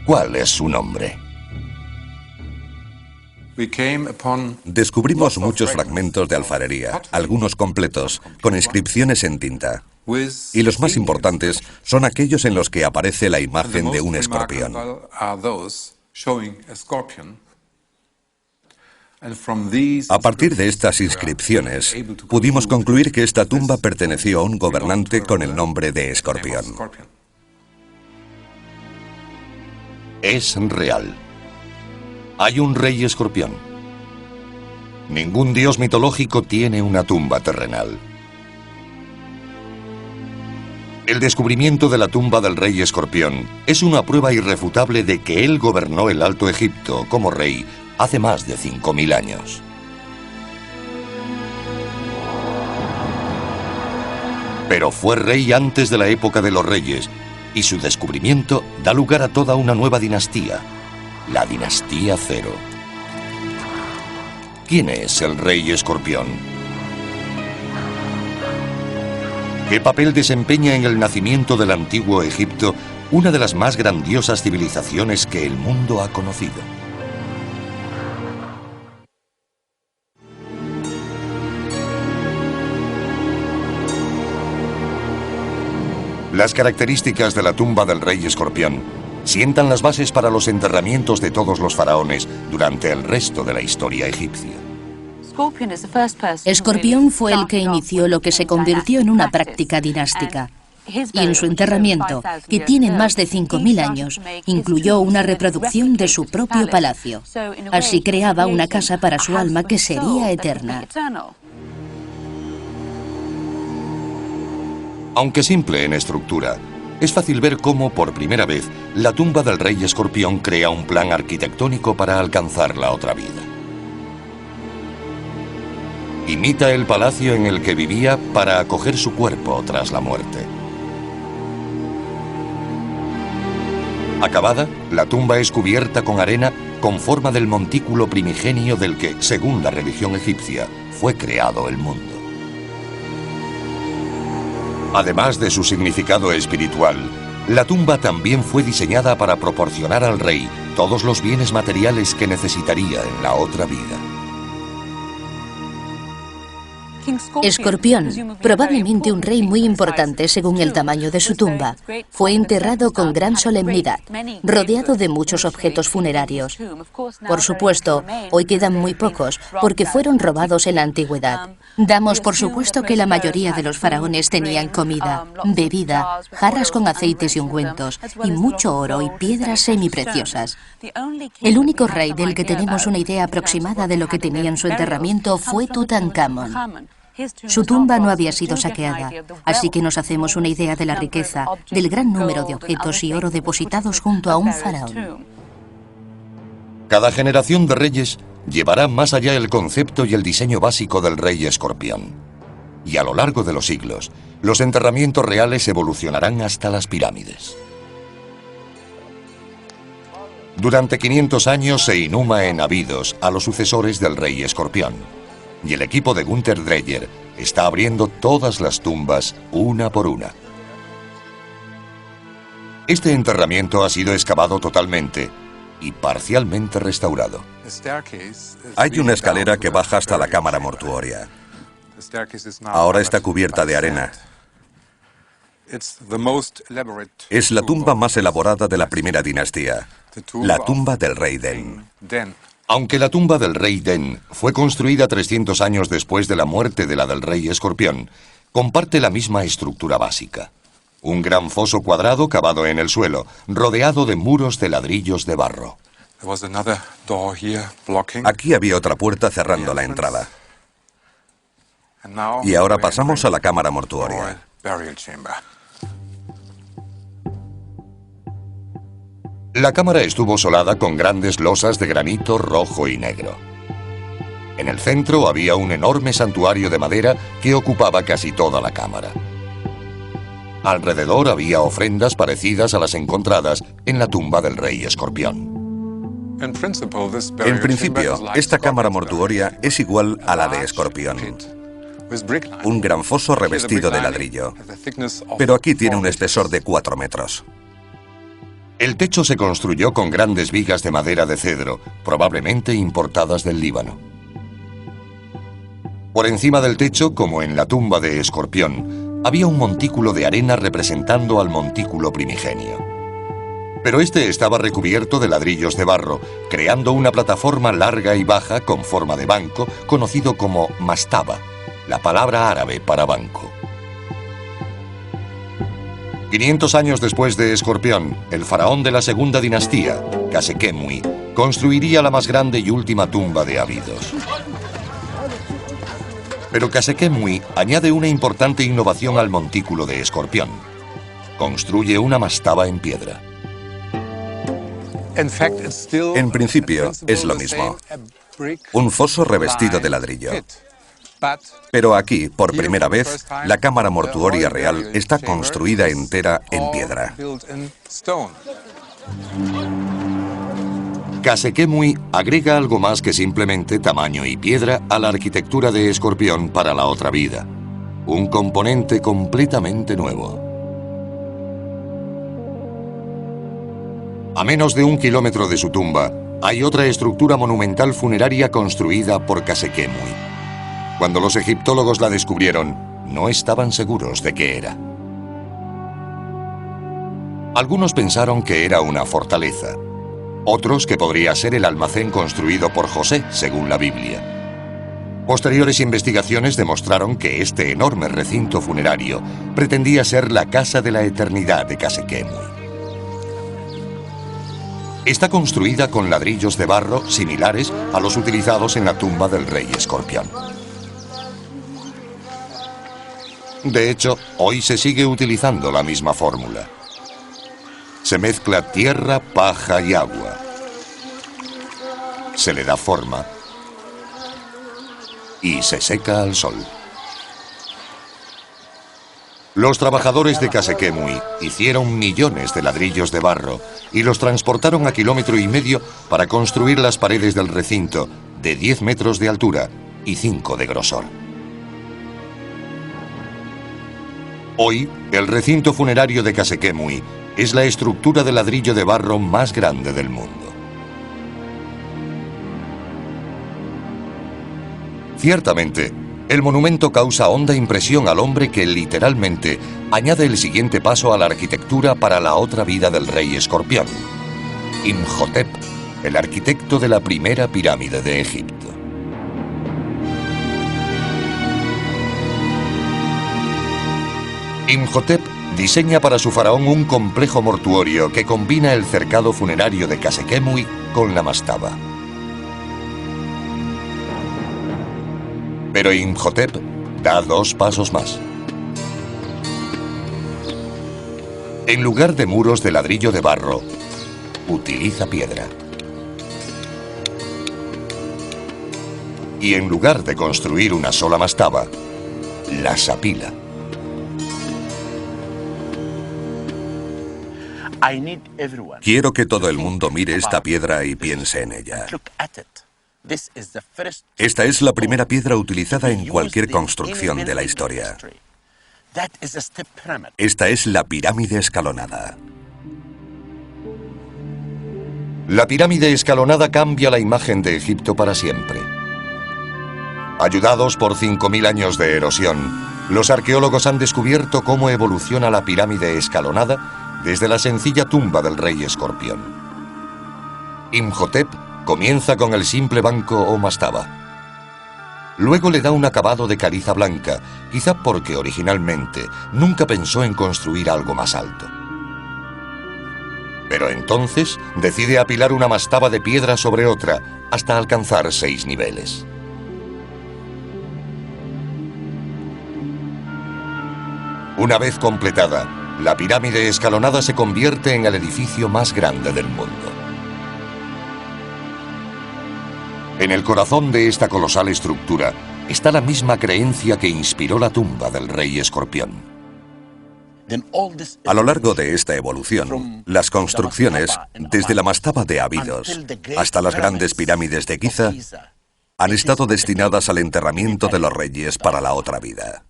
¿Cuál es su nombre? Descubrimos muchos fragmentos de alfarería, algunos completos, con inscripciones en tinta. Y los más importantes son aquellos en los que aparece la imagen de un escorpión. A partir de estas inscripciones, pudimos concluir que esta tumba perteneció a un gobernante con el nombre de Escorpión. Es real. Hay un rey escorpión. Ningún dios mitológico tiene una tumba terrenal. El descubrimiento de la tumba del rey escorpión es una prueba irrefutable de que él gobernó el Alto Egipto como rey hace más de 5000 años. Pero fue rey antes de la época de los reyes, y su descubrimiento da lugar a toda una nueva dinastía, la dinastía Cero. ¿Quién es el rey escorpión? ¿Qué papel desempeña en el nacimiento del antiguo Egipto, una de las más grandiosas civilizaciones que el mundo ha conocido? Las características de la tumba del rey escorpión sientan las bases para los enterramientos de todos los faraones durante el resto de la historia egipcia. Escorpión fue el que inició lo que se convirtió en una práctica dinástica. Y en su enterramiento, que tiene más de 5000 años, incluyó una reproducción de su propio palacio. Así creaba una casa para su alma que sería eterna. Aunque simple en estructura, es fácil ver cómo, por primera vez, la tumba del rey escorpión crea un plan arquitectónico para alcanzar la otra vida. Imita el palacio en el que vivía para acoger su cuerpo tras la muerte. Acabada, la tumba es cubierta con arena con forma del montículo primigenio del que, según la religión egipcia, fue creado el mundo. Además de su significado espiritual, la tumba también fue diseñada para proporcionar al rey todos los bienes materiales que necesitaría en la otra vida. Escorpión, probablemente un rey muy importante según el tamaño de su tumba, fue enterrado con gran solemnidad, rodeado de muchos objetos funerarios. Por supuesto, hoy quedan muy pocos, porque fueron robados en la antigüedad. Damos por supuesto que la mayoría de los faraones tenían comida, bebida, jarras con aceites y ungüentos, y mucho oro y piedras semipreciosas. El único rey del que tenemos una idea aproximada de lo que tenía en su enterramiento fue Tutankamón. Su tumba no había sido saqueada, así que nos hacemos una idea de la riqueza, del gran número de objetos y oro depositados junto a un faraón. Cada generación de reyes llevará más allá el concepto y el diseño básico del rey escorpión. Y a lo largo de los siglos, los enterramientos reales evolucionarán hasta las pirámides. Durante 500 años se inhuma en Abidos a los sucesores del rey escorpión. Y el equipo de Günther Dreyer está abriendo todas las tumbas una por una. Este enterramiento ha sido excavado totalmente y parcialmente restaurado. Hay una escalera que baja hasta la cámara mortuoria. Ahora está cubierta de arena. Es la tumba más elaborada de la primera dinastía, la tumba del rey Den. Aunque la tumba del rey Den fue construida 300 años después de la muerte de la del rey escorpión, comparte la misma estructura básica. Un gran foso cuadrado cavado en el suelo, rodeado de muros de ladrillos de barro. Aquí había otra puerta cerrando la entrada. Y ahora pasamos a la cámara mortuoria. La cámara estuvo solada con grandes losas de granito rojo y negro. En el centro había un enorme santuario de madera que ocupaba casi toda la cámara. Alrededor había ofrendas parecidas a las encontradas en la tumba del rey escorpión. En principio, esta cámara mortuoria es igual a la de Escorpión. Un gran foso revestido de ladrillo. Pero aquí tiene un espesor de 4 metros. El techo se construyó con grandes vigas de madera de cedro, probablemente importadas del Líbano. Por encima del techo, como en la tumba de Escorpión, había un montículo de arena representando al montículo primigenio. Pero este estaba recubierto de ladrillos de barro, creando una plataforma larga y baja con forma de banco, conocido como mastaba, la palabra árabe para banco. 500 años después de Escorpión, el faraón de la segunda dinastía, Khasekhemwy, construiría la más grande y última tumba de Abidos. Pero Khasekhemwy añade una importante innovación al montículo de Escorpión. Construye una mastaba en piedra. En principio, es lo mismo. Un foso revestido de ladrillo. Pero aquí, por primera vez, la cámara mortuoria real está construida entera en piedra. Khasekhemwy agrega algo más que simplemente tamaño y piedra a la arquitectura de Escorpión para la otra vida. Un componente completamente nuevo. A menos de 1 kilómetro de su tumba, hay otra estructura monumental funeraria construida por Khasekhemwy. Cuando los egiptólogos la descubrieron, no estaban seguros de qué era. Algunos pensaron que era una fortaleza, otros que podría ser el almacén construido por José, según la Biblia. Posteriores investigaciones demostraron que este enorme recinto funerario pretendía ser la casa de la eternidad de Khasekhemwy. Está construida con ladrillos de barro similares a los utilizados en la tumba del rey Escorpión. De hecho, hoy se sigue utilizando la misma fórmula. Se mezcla tierra, paja y agua. Se le da forma y se seca al sol. Los trabajadores de Khasekhemwy hicieron millones de ladrillos de barro y los transportaron a 1,5 kilómetros para construir las paredes del recinto de 10 metros de altura y 5 de grosor. Hoy, el recinto funerario de Khasekhemwy es la estructura de ladrillo de barro más grande del mundo. Ciertamente, El monumento causa honda impresión al hombre que literalmente añade el siguiente paso a la arquitectura para la otra vida del rey escorpión: Imhotep, el arquitecto de la primera pirámide de Egipto. Imhotep diseña para su faraón un complejo mortuorio que combina el cercado funerario de Khasekhemwy con la mastaba. Pero Imhotep da 2 pasos más. En lugar de muros de ladrillo de barro, utiliza piedra. Y en lugar de construir una sola mastaba, las apila. Quiero que todo el mundo mire esta piedra y piense en ella. Esta es la primera piedra utilizada en cualquier construcción de la historia. Esta es la pirámide escalonada. La pirámide escalonada cambia la imagen de Egipto para siempre. Ayudados por 5.000 años de erosión, los arqueólogos han descubierto cómo evoluciona la pirámide escalonada desde la sencilla tumba del rey escorpión. Imhotep comienza con el simple banco o mastaba. Luego le da un acabado de caliza blanca, quizá porque originalmente nunca pensó en construir algo más alto. Pero entonces decide apilar una mastaba de piedra sobre otra hasta alcanzar 6 niveles. Una vez completada, la pirámide escalonada se convierte en el edificio más grande del mundo. En el corazón de esta colosal estructura está la misma creencia que inspiró la tumba del rey escorpión. A lo largo de esta evolución, las construcciones, desde la mastaba de Abidos hasta las grandes pirámides de Giza, han estado destinadas al enterramiento de los reyes para la otra vida.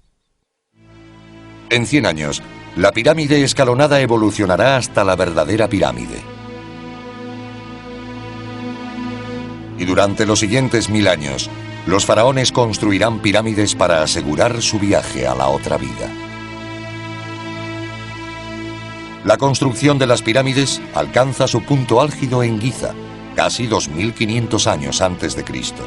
En 100 años, la pirámide escalonada evolucionará hasta la verdadera pirámide. Y durante los siguientes 1000 años, los faraones construirán pirámides para asegurar su viaje a la otra vida. La construcción de las pirámides alcanza su punto álgido en Giza, casi 2500 años antes de Cristo.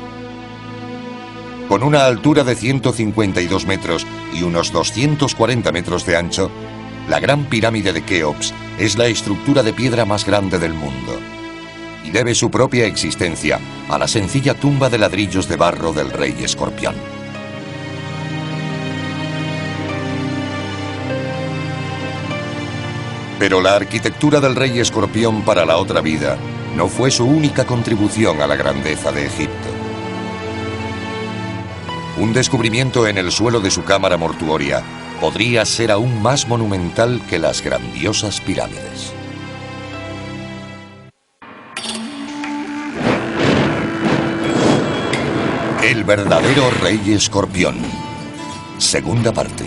Con una altura de 152 metros y unos 240 metros de ancho, la Gran Pirámide de Keops es la estructura de piedra más grande del mundo y debe su propia existencia a la sencilla tumba de ladrillos de barro del rey escorpión. Pero la arquitectura del rey escorpión para la otra vida no fue su única contribución a la grandeza de Egipto. Un descubrimiento en el suelo de su cámara mortuoria podría ser aún más monumental que las grandiosas pirámides. El verdadero rey escorpión. Segunda parte.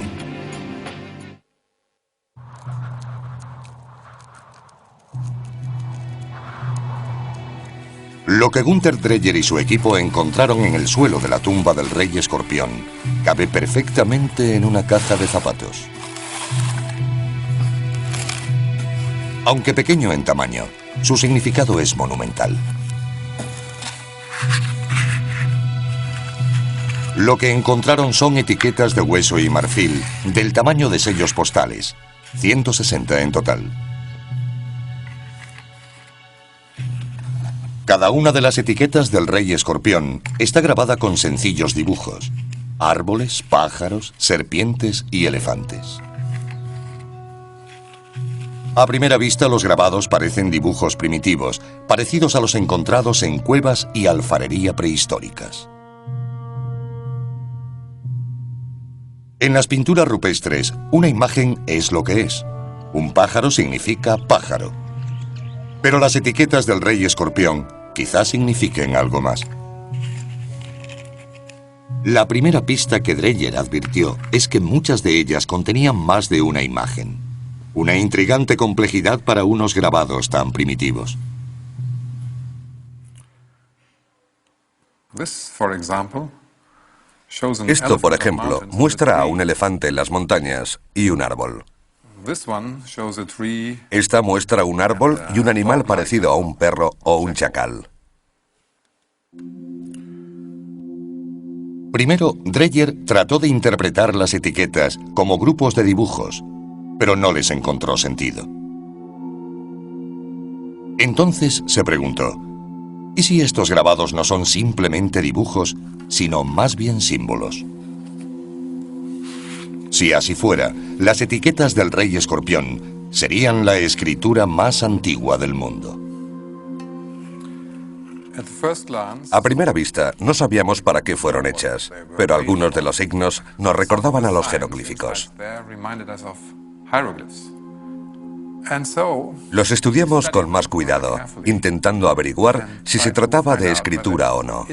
Lo que Gunther Dreyer y su equipo encontraron en el suelo de la tumba del rey escorpión cabe perfectamente en una caja de zapatos. Aunque pequeño en tamaño, su significado es monumental. Lo que encontraron son etiquetas de hueso y marfil del tamaño de sellos postales, 160 en total. Cada una de las etiquetas del rey escorpión está grabada con sencillos dibujos: árboles, pájaros, serpientes y elefantes. A primera vista, los grabados parecen dibujos primitivos, parecidos a los encontrados en cuevas y alfarería prehistóricas. En las pinturas rupestres, una imagen es lo que es. Un pájaro significa pájaro. Pero las etiquetas del rey escorpión quizás signifiquen algo más. La primera pista que Dreyer advirtió es que muchas de ellas contenían más de una imagen. Una intrigante complejidad para unos grabados tan primitivos. Esto, por ejemplo, muestra a un elefante en las montañas y un árbol. Esta muestra un árbol y un animal parecido a un perro o un chacal. Primero, Dreyer trató de interpretar las etiquetas como grupos de dibujos, pero no les encontró sentido. Entonces se preguntó, ¿y si estos grabados no son simplemente dibujos, sino más bien símbolos? Si así fuera, las etiquetas del Rey Escorpión serían la escritura más antigua del mundo. A primera vista, no sabíamos para qué fueron hechas, pero algunos de los signos nos recordaban a los jeroglíficos. Los estudiamos con más cuidado, intentando averiguar si se trataba de escritura o no.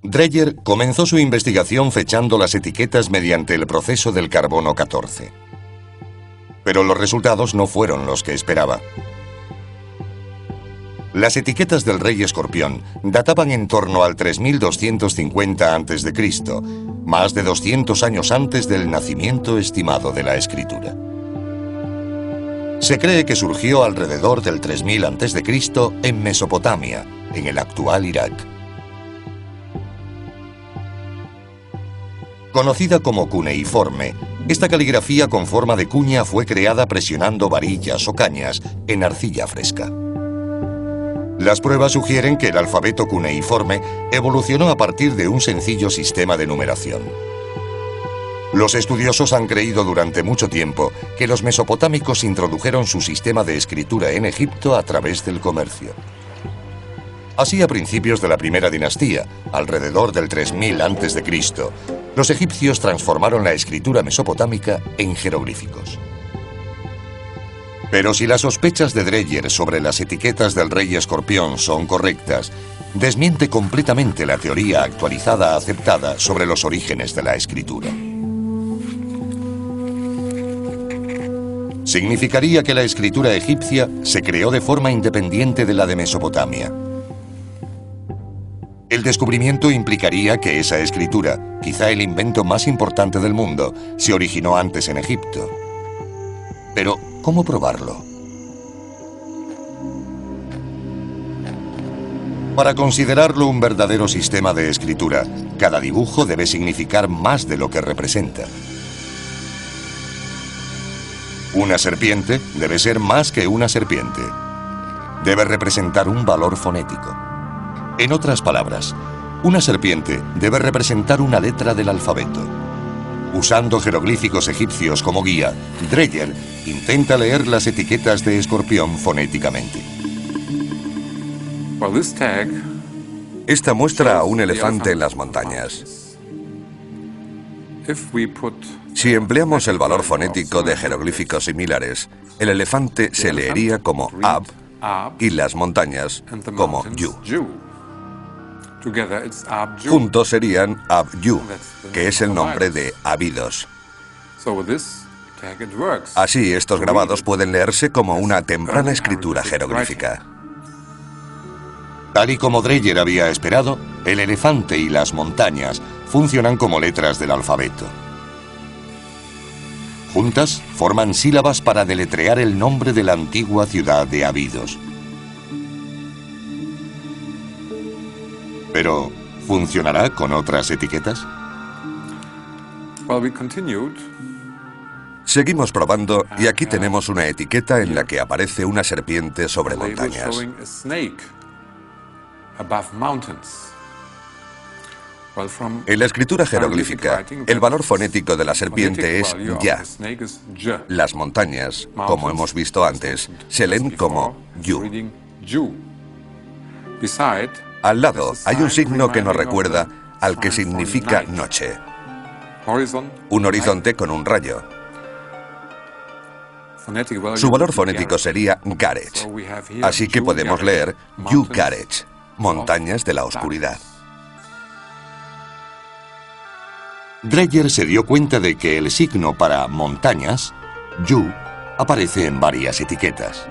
Dreyer comenzó su investigación fechando las etiquetas mediante el proceso del carbono 14. Pero los resultados no fueron los que esperaba. Las etiquetas del Rey Escorpión databan en torno al 3250 a.C., más de 200 años antes del nacimiento estimado de la escritura. Se cree que surgió alrededor del 3000 a.C. en Mesopotamia, en el actual Irak. Conocida como cuneiforme, esta caligrafía con forma de cuña fue creada presionando varillas o cañas en arcilla fresca. Las pruebas sugieren que el alfabeto cuneiforme evolucionó a partir de un sencillo sistema de numeración. Los estudiosos han creído durante mucho tiempo que los mesopotámicos introdujeron su sistema de escritura en Egipto a través del comercio. Así, a principios de la primera dinastía, alrededor del 3000 a.C., los egipcios transformaron la escritura mesopotámica en jeroglíficos. Pero si las sospechas de Dreyer sobre las etiquetas del Rey Escorpión son correctas, desmiente completamente la teoría actualizada aceptada sobre los orígenes de la escritura. Significaría que la escritura egipcia se creó de forma independiente de la de Mesopotamia. El descubrimiento implicaría que esa escritura, quizá el invento más importante del mundo, se originó antes en Egipto. Pero, ¿cómo probarlo? Para considerarlo un verdadero sistema de escritura, cada dibujo debe significar más de lo que representa. Una serpiente debe ser más que una serpiente. Debe representar un valor fonético. En otras palabras, una serpiente debe representar una letra del alfabeto. Usando jeroglíficos egipcios como guía, Dreyer intenta leer las etiquetas de escorpión fonéticamente. Esta muestra a un elefante en las montañas. Si empleamos el valor fonético de jeroglíficos similares, el elefante se leería como Ab y las montañas como Yu. Juntos serían Ab-Yu, que es el nombre de Abidos. Así, estos grabados pueden leerse como una temprana escritura jeroglífica. Tal y como Dreyer había esperado, el elefante y las montañas funcionan como letras del alfabeto. Juntas, forman sílabas para deletrear el nombre de la antigua ciudad de Abidos. Pero, ¿funcionará con otras etiquetas? Seguimos probando y aquí tenemos una etiqueta en la que aparece una serpiente sobre montañas. En la escritura jeroglífica, el valor fonético de la serpiente es Ya. Las montañas, como hemos visto antes, se leen como Yu. Al lado hay un signo que nos recuerda al que significa noche. Un horizonte con un rayo. Su valor fonético sería Garech. Así que podemos leer Yu Garech, montañas de la oscuridad. Dreyer se dio cuenta de que el signo para montañas, Yu, aparece en varias etiquetas.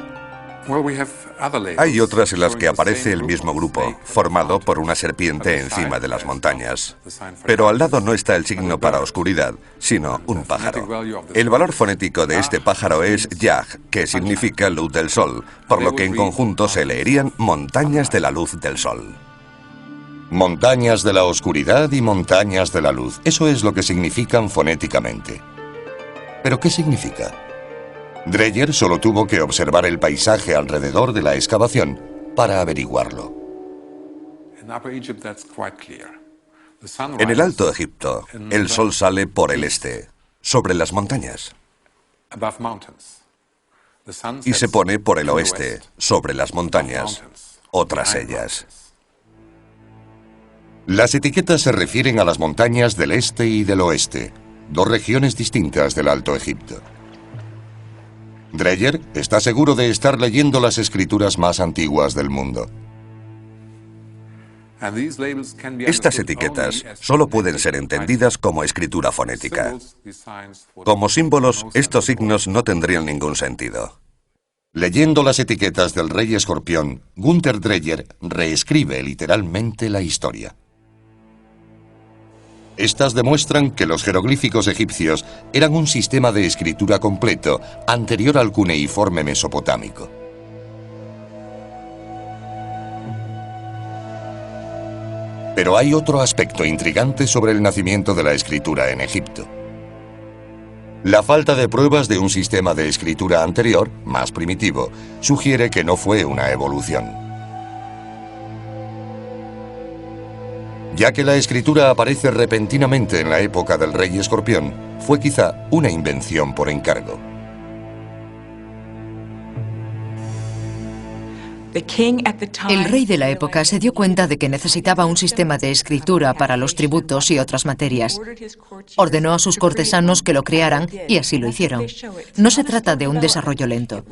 Hay otras en las que aparece el mismo grupo, formado por una serpiente encima de las montañas. Pero al lado no está el signo para oscuridad, sino un pájaro. El valor fonético de este pájaro es Yag, que significa luz del sol, por lo que en conjunto se leerían montañas de la luz del sol. Montañas de la oscuridad y montañas de la luz. Eso es lo que significan fonéticamente. ¿Pero qué significa? Dreyer solo tuvo que observar el paisaje alrededor de la excavación para averiguarlo. En el Alto Egipto, el sol sale por el este, sobre las montañas, y se pone por el oeste, sobre las montañas, o tras ellas. Las etiquetas se refieren a las montañas del este y del oeste, dos regiones distintas del Alto Egipto. Dreyer está seguro de estar leyendo las escrituras más antiguas del mundo. Estas etiquetas solo pueden ser entendidas como escritura fonética. Como símbolos, estos signos no tendrían ningún sentido. Leyendo las etiquetas del rey escorpión, Gunther Dreyer reescribe literalmente la historia. Estas demuestran que los jeroglíficos egipcios eran un sistema de escritura completo anterior al cuneiforme mesopotámico. Pero hay otro aspecto intrigante sobre el nacimiento de la escritura en Egipto. La falta de pruebas de un sistema de escritura anterior, más primitivo, sugiere que no fue una evolución. Ya que la escritura aparece repentinamente en la época del rey escorpión, fue quizá una invención por encargo. El rey de la época se dio cuenta de que necesitaba un sistema de escritura para los tributos y otras materias. Ordenó a sus cortesanos que lo crearan y así lo hicieron. No se trata de un desarrollo lento.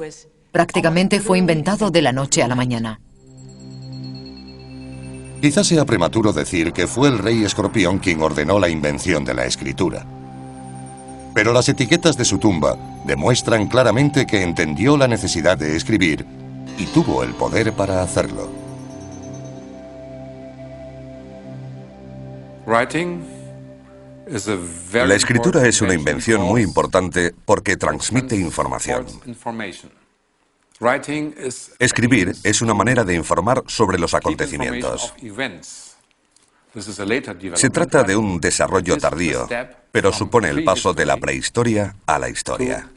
Prácticamente fue inventado de la noche a la mañana. Quizás sea prematuro decir que fue el rey escorpión quien ordenó la invención de la escritura. Pero las etiquetas de su tumba demuestran claramente que entendió la necesidad de escribir y tuvo el poder para hacerlo. La escritura es una invención muy importante porque transmite información. Escribir es una manera de informar sobre los acontecimientos. Se trata de un desarrollo tardío, pero supone el paso de la prehistoria a la historia.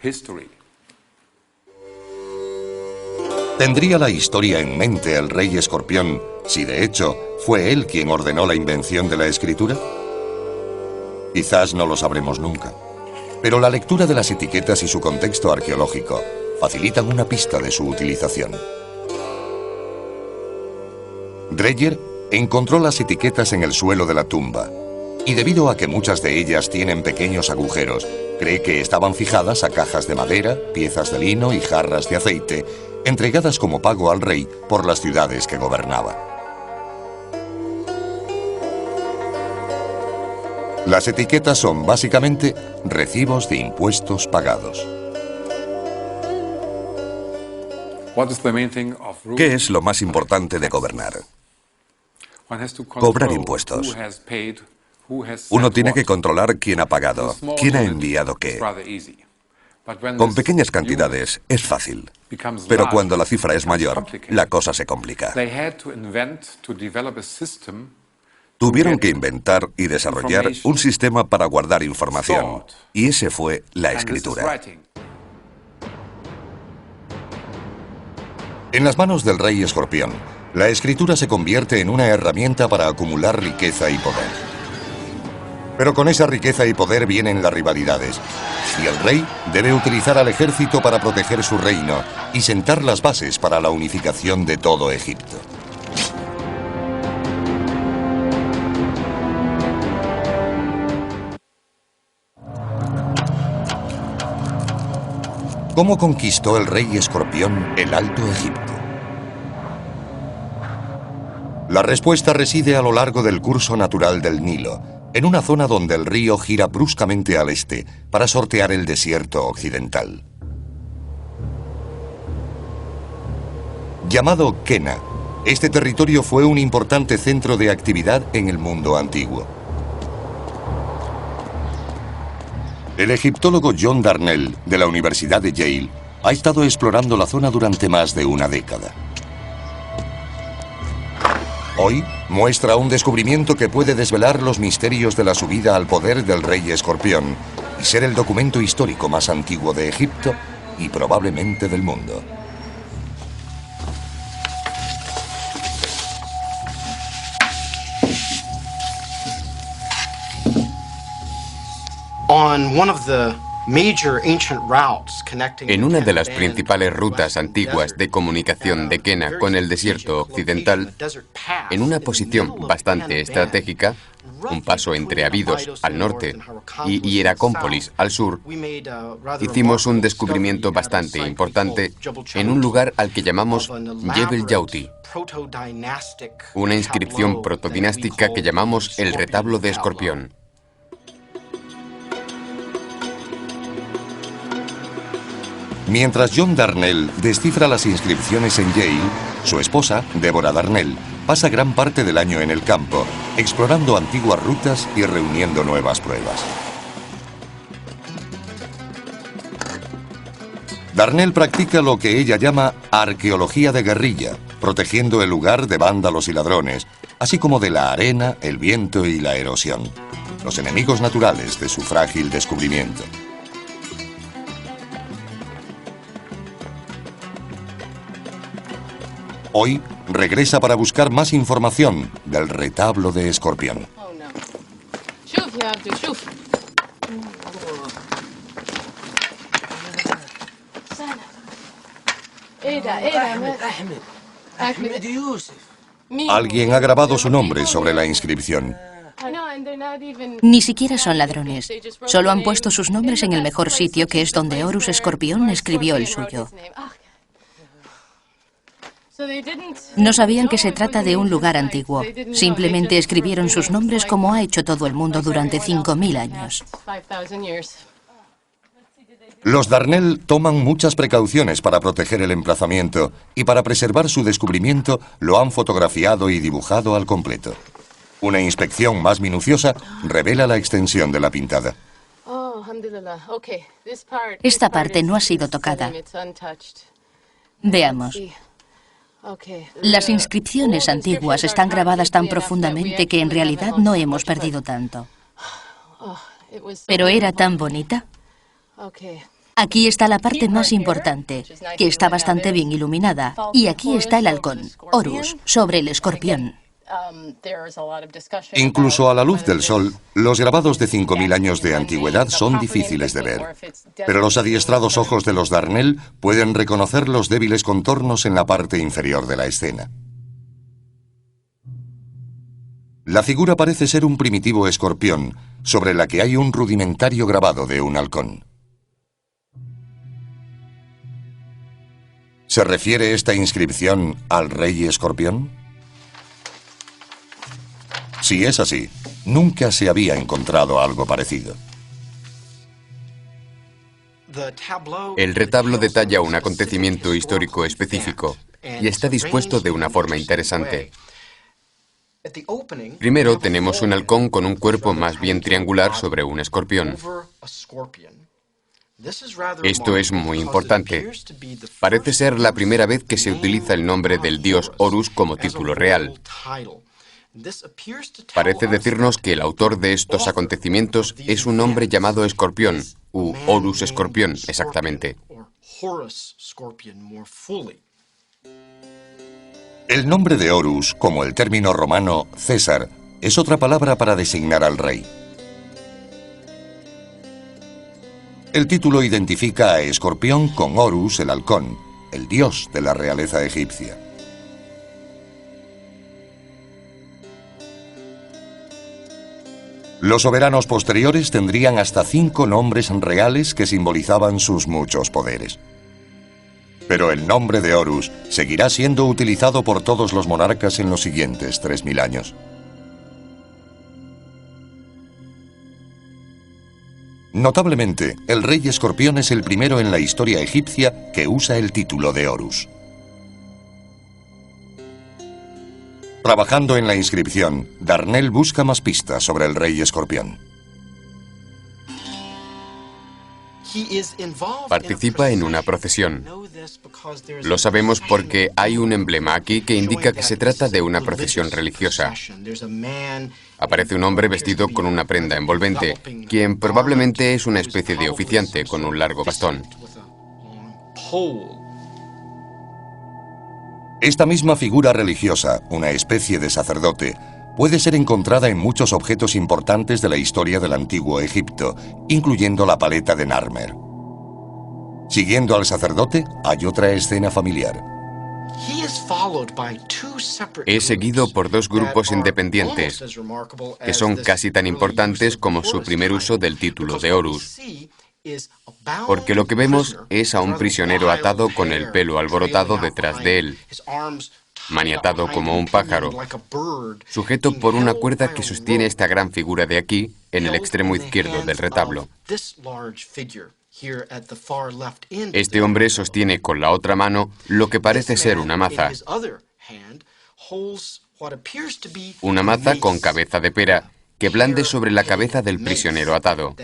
¿Tendría la historia en mente el rey escorpión si de hecho fue él quien ordenó la invención de la escritura? Quizás no lo sabremos nunca, pero la lectura de las etiquetas y su contexto arqueológico facilitan una pista de su utilización. Dreyer encontró las etiquetas en el suelo de la tumba y debido a que muchas de ellas tienen pequeños agujeros, cree que estaban fijadas a cajas de madera, piezas de lino y jarras de aceite, entregadas como pago al rey por las ciudades que gobernaba. Las etiquetas son básicamente recibos de impuestos pagados. ¿Qué es lo más importante de gobernar? Cobrar impuestos. Uno tiene que controlar quién ha pagado, quién ha enviado qué. Con pequeñas cantidades es fácil, pero cuando la cifra es mayor, la cosa se complica. Tuvieron que inventar y desarrollar un sistema para guardar información, y ese fue la escritura. En las manos del rey escorpión, la escritura se convierte en una herramienta para acumular riqueza y poder. Pero con esa riqueza y poder vienen las rivalidades, y el rey debe utilizar al ejército para proteger su reino y sentar las bases para la unificación de todo Egipto. ¿Cómo conquistó el rey escorpión el Alto Egipto? La respuesta reside a lo largo del curso natural del Nilo, en una zona donde el río gira bruscamente al este para sortear el desierto occidental. Llamado Kena, este territorio fue un importante centro de actividad en el mundo antiguo. El egiptólogo John Darnell, de la Universidad de Yale, ha estado explorando la zona durante más de una década. Hoy muestra un descubrimiento que puede desvelar los misterios de la subida al poder del rey Escorpión y ser el documento histórico más antiguo de Egipto y probablemente del mundo. En una de las principales rutas antiguas de comunicación de Kena con el desierto occidental, en una posición bastante estratégica, un paso entre Abidos al norte y Hieracómpolis al sur, hicimos un descubrimiento bastante importante en un lugar al que llamamos Jebel Yauti, una inscripción protodinástica que llamamos el retablo de Escorpión. Mientras John Darnell descifra las inscripciones en Yale, su esposa, Deborah Darnell, pasa gran parte del año en el campo, explorando antiguas rutas y reuniendo nuevas pruebas. Darnell practica lo que ella llama arqueología de guerrilla, protegiendo el lugar de vándalos y ladrones, así como de la arena, el viento y la erosión, los enemigos naturales de su frágil descubrimiento. Hoy regresa para buscar más información del retablo de Escorpión. Alguien ha grabado su nombre sobre la inscripción. Ni siquiera son ladrones. Solo han puesto sus nombres en el mejor sitio, que es donde Horus Escorpión escribió el suyo. No sabían que se trata de un lugar antiguo. Simplemente escribieron sus nombres como ha hecho todo el mundo durante 5.000 años. Los Darnell toman muchas precauciones para proteger el emplazamiento y para preservar su descubrimiento lo han fotografiado y dibujado al completo. Una inspección más minuciosa revela la extensión de la pintada. Esta parte no ha sido tocada. Veamos. Las inscripciones antiguas están grabadas tan profundamente que en realidad no hemos perdido tanto. Pero era tan bonita. Aquí está la parte más importante, que está bastante bien iluminada. Y aquí está el halcón, Horus, sobre el escorpión. Incluso a la luz del sol, los grabados de 5.000 años de antigüedad son difíciles de ver. Pero los adiestrados ojos de los Darnell pueden reconocer los débiles contornos en la parte inferior de la escena. La figura parece ser un primitivo escorpión, sobre la que hay un rudimentario grabado de un halcón. ¿Se refiere esta inscripción al rey Escorpión? Si es así, nunca se había encontrado algo parecido. El retablo detalla un acontecimiento histórico específico y está dispuesto de una forma interesante. Primero tenemos un halcón con un cuerpo más bien triangular sobre un escorpión. Esto es muy importante. Parece ser la primera vez que se utiliza el nombre del dios Horus como título real. Parece decirnos que el autor de estos acontecimientos es un hombre llamado Escorpión, u Horus Escorpión, exactamente. El nombre de Horus, como el término romano César, es otra palabra para designar al rey. El título identifica a Escorpión con Horus, el halcón, el dios de la realeza egipcia. Los soberanos posteriores tendrían hasta 5 nombres reales que simbolizaban sus muchos poderes. Pero el nombre de Horus seguirá siendo utilizado por todos los monarcas en los siguientes 3.000 años. Notablemente, el rey Escorpión es el primero en la historia egipcia que usa el título de Horus. Trabajando en la inscripción, Darnell busca más pistas sobre el rey escorpión. Participa en una procesión. Lo sabemos porque hay un emblema aquí que indica que se trata de una procesión religiosa. Aparece un hombre vestido con una prenda envolvente, quien probablemente es una especie de oficiante con un largo bastón. Esta misma figura religiosa, una especie de sacerdote, puede ser encontrada en muchos objetos importantes de la historia del antiguo Egipto, incluyendo la paleta de Narmer. Siguiendo al sacerdote, hay otra escena familiar. Es seguido por dos grupos independientes, que son casi tan importantes como su primer uso del título de Horus. Porque lo que vemos es a un prisionero atado con el pelo alborotado detrás de él, maniatado como un pájaro, sujeto por una cuerda que sostiene esta gran figura de aquí, en el extremo izquierdo del retablo. Este hombre sostiene con la otra mano lo que parece ser una maza. Una maza con cabeza de pera que blande sobre la cabeza del prisionero atado.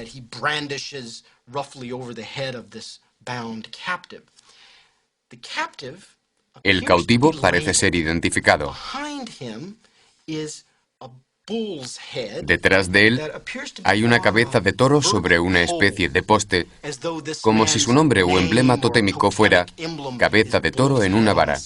El cautivo parece ser identificado. Detrás de él hay una cabeza de toro sobre una especie de poste, como si su nombre o emblema totémico fuera cabeza de toro en una vara.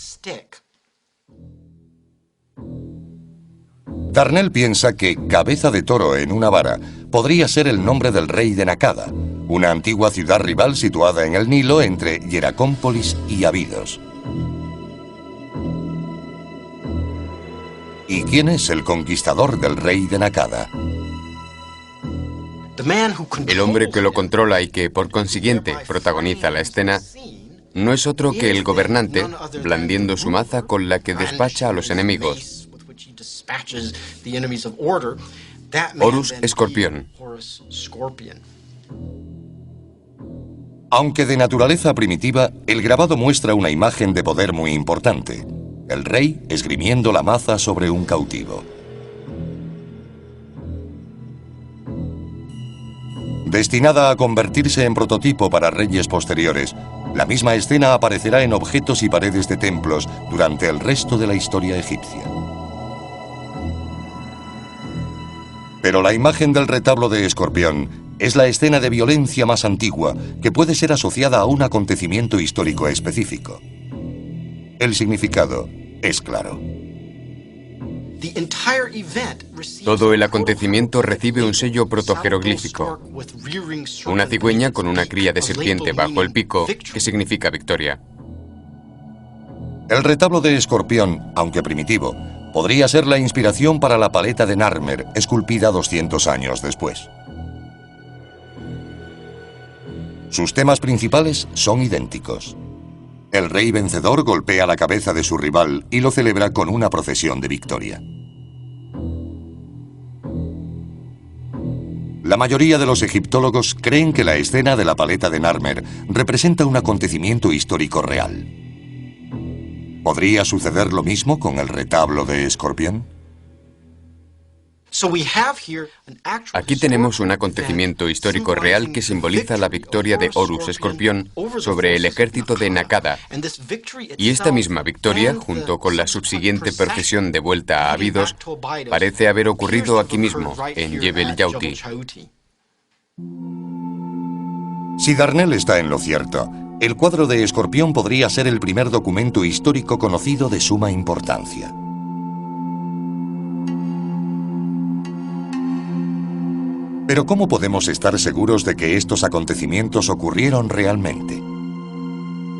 Darnell piensa que cabeza de toro en una vara podría ser el nombre del rey de Nakada, una antigua ciudad rival situada en el Nilo entre Hieracómpolis y Abidos. ¿Y quién es el conquistador del rey de Nakada? El hombre que lo controla y que, por consiguiente, protagoniza la escena, no es otro que el gobernante, blandiendo su maza con la que despacha a los enemigos. Horus Escorpión. Aunque de naturaleza primitiva, el grabado muestra una imagen de poder muy importante. El rey esgrimiendo la maza sobre un cautivo. Destinada a convertirse en prototipo para reyes posteriores, la misma escena aparecerá en objetos y paredes de templos durante el resto de la historia egipcia. Pero la imagen del retablo de Escorpión es la escena de violencia más antigua que puede ser asociada a un acontecimiento histórico específico. El significado es claro. Todo el acontecimiento recibe un sello protojeroglífico, una cigüeña con una cría de serpiente bajo el pico, que significa victoria. El retablo de Escorpión, aunque primitivo, podría ser la inspiración para la paleta de Narmer, esculpida 200 años después. Sus temas principales son idénticos. El rey vencedor golpea la cabeza de su rival y lo celebra con una procesión de victoria. La mayoría de los egiptólogos creen que la escena de la paleta de Narmer representa un acontecimiento histórico real. ¿Podría suceder lo mismo con el retablo de Escorpión? Aquí tenemos un acontecimiento histórico real que simboliza la victoria de Horus Escorpión sobre el ejército de Nakada. Y esta misma victoria, junto con la subsiguiente procesión de vuelta a Abidos, parece haber ocurrido aquí mismo, en Jebel Yauti. Si Darnell está en lo cierto, el cuadro de Escorpión podría ser el primer documento histórico conocido de suma importancia. Pero ¿cómo podemos estar seguros de que estos acontecimientos ocurrieron realmente?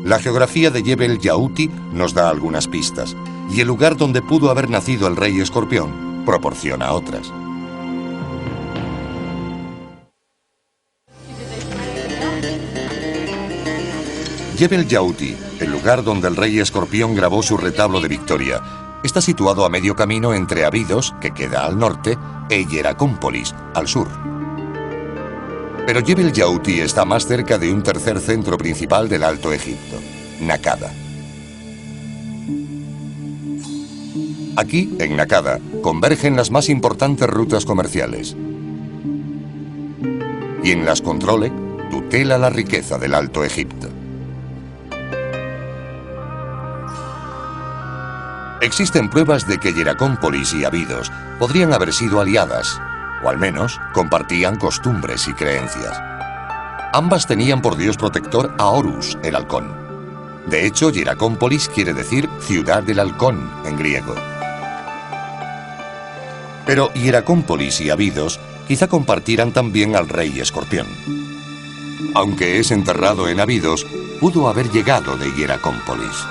La geografía de Jebel Yauti nos da algunas pistas, y el lugar donde pudo haber nacido el rey Escorpión proporciona otras. Jebel Yauti, el lugar donde el rey Escorpión grabó su retablo de victoria, está situado a medio camino entre Abidos, que queda al norte, e Hieracómpolis, al sur. Pero Jebel Yauti está más cerca de un tercer centro principal del Alto Egipto, Nakada. Aquí, en Nakada, convergen las más importantes rutas comerciales. Y en las controle, tutela la riqueza del Alto Egipto. Existen pruebas de que Hieracómpolis y Abidos podrían haber sido aliadas, o al menos compartían costumbres y creencias. Ambas tenían por dios protector a Horus, el halcón. De hecho, Hieracómpolis quiere decir ciudad del halcón en griego. Pero Hieracómpolis y Abidos quizá compartieran también al rey escorpión. Aunque es enterrado en Abidos, pudo haber llegado de Hieracómpolis.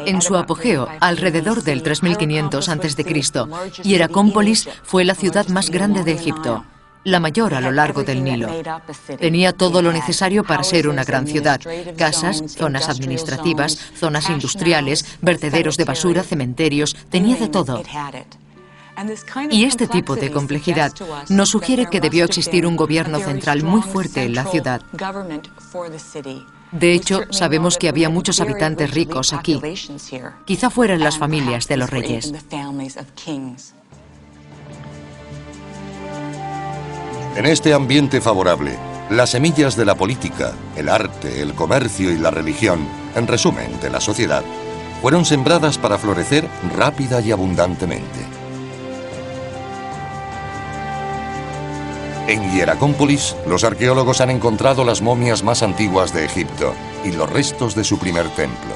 En su apogeo, alrededor del 3500 a.C., Hieracómpolis fue la ciudad más grande de Egipto, la mayor a lo largo del Nilo. Tenía todo lo necesario para ser una gran ciudad: casas, zonas administrativas, zonas industriales, vertederos de basura, cementerios, tenía de todo. Y este tipo de complejidad nos sugiere que debió existir un gobierno central muy fuerte en la ciudad. De hecho, sabemos que había muchos habitantes ricos aquí. Quizá fueran las familias de los reyes. En este ambiente favorable, las semillas de la política, el arte, el comercio y la religión, en resumen, de la sociedad, fueron sembradas para florecer rápida y abundantemente. En Hieracómpolis, los arqueólogos han encontrado las momias más antiguas de Egipto y los restos de su primer templo.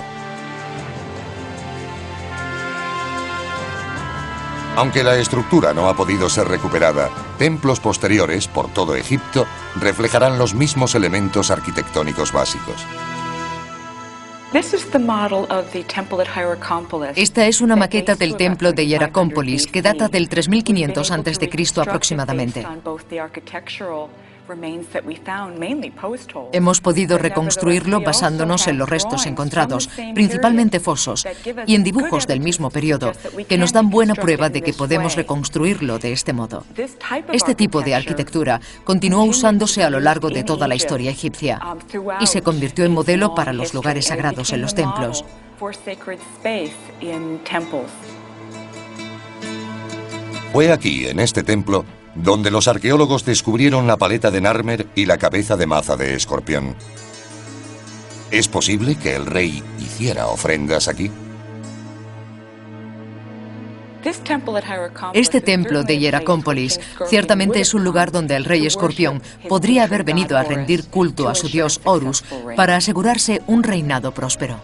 Aunque la estructura no ha podido ser recuperada, templos posteriores por todo Egipto reflejarán los mismos elementos arquitectónicos básicos. Esta es una maqueta del templo de Hieracómpolis que data del 3500 a.C. aproximadamente. Hemos podido reconstruirlo basándonos en los restos encontrados, principalmente fosos, y en dibujos del mismo periodo, que nos dan buena prueba de que podemos reconstruirlo de este modo. Este tipo de arquitectura continuó usándose a lo largo de toda la historia egipcia y se convirtió en modelo para los lugares sagrados en los templos. Fue aquí, en este templo, donde los arqueólogos descubrieron la paleta de Narmer y la cabeza de maza de escorpión. ¿Es posible que el rey hiciera ofrendas aquí? Este templo de Hieracómpolis ciertamente es un lugar donde el rey escorpión podría haber venido a rendir culto a su dios Horus para asegurarse un reinado próspero.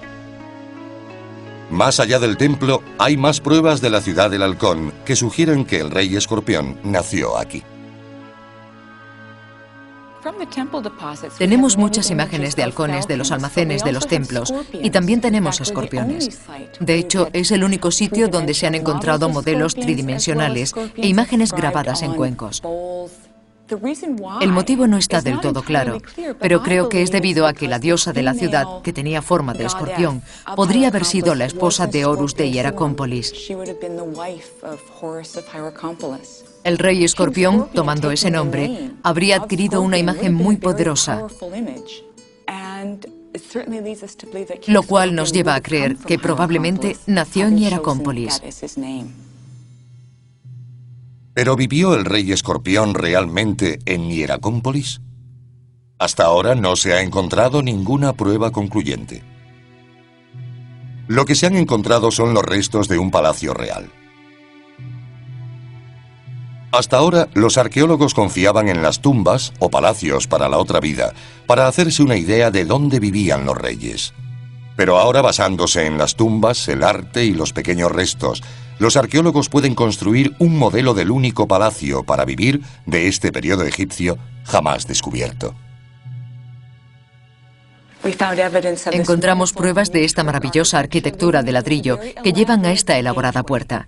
Más allá del templo, hay más pruebas de la ciudad del halcón que sugieren que el rey escorpión nació aquí. Tenemos muchas imágenes de halcones de los almacenes de los templos y también tenemos escorpiones. De hecho, es el único sitio donde se han encontrado modelos tridimensionales e imágenes grabadas en cuencos. El motivo no está del todo claro, pero creo que es debido a que la diosa de la ciudad, que tenía forma de escorpión, podría haber sido la esposa de Horus de Hieracómpolis. El rey escorpión, tomando ese nombre, habría adquirido una imagen muy poderosa, lo cual nos lleva a creer que probablemente nació en Hieracómpolis. ¿Pero vivió el rey escorpión realmente en Hieracómpolis? Hasta ahora no se ha encontrado ninguna prueba concluyente. Lo que se han encontrado son los restos de un palacio real. Hasta ahora, los arqueólogos confiaban en las tumbas o palacios para la otra vida, para hacerse una idea de dónde vivían los reyes. Pero ahora, basándose en las tumbas, el arte y los pequeños restos, los arqueólogos pueden construir un modelo del único palacio para vivir de este periodo egipcio jamás descubierto. Encontramos pruebas de esta maravillosa arquitectura de ladrillo que llevan a esta elaborada puerta.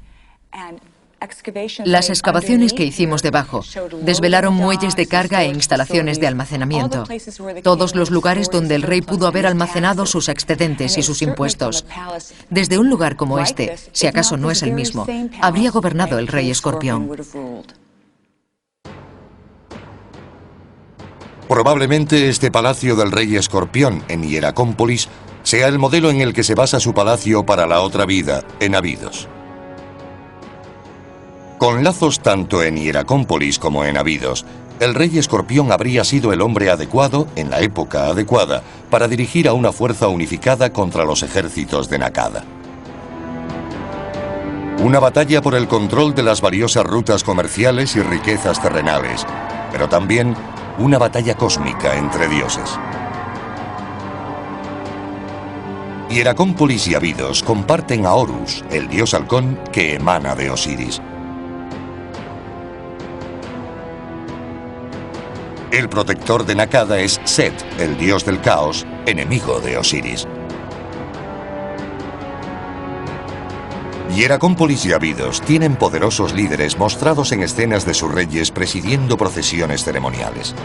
Las excavaciones que hicimos debajo desvelaron muelles de carga e instalaciones de almacenamiento. Todos los lugares donde el rey pudo haber almacenado sus excedentes y sus impuestos. Desde un lugar como este, si acaso no es el mismo, habría gobernado el rey escorpión. Probablemente este palacio del rey escorpión en Hieracómpolis se sea el modelo en el que se basa su palacio para la otra vida, en Abidos. Con lazos tanto en Hieracómpolis como en Abidos, el rey Escorpión habría sido el hombre adecuado, en la época adecuada, para dirigir a una fuerza unificada contra los ejércitos de Nakada. Una batalla por el control de las valiosas rutas comerciales y riquezas terrenales, pero también una batalla cósmica entre dioses. Hieracómpolis y Abidos comparten a Horus, el dios halcón que emana de Osiris. El protector de Nakada es Set, el dios del caos, enemigo de Osiris. Hieracómpolis y Abidos tienen poderosos líderes mostrados en escenas de sus reyes presidiendo procesiones ceremoniales.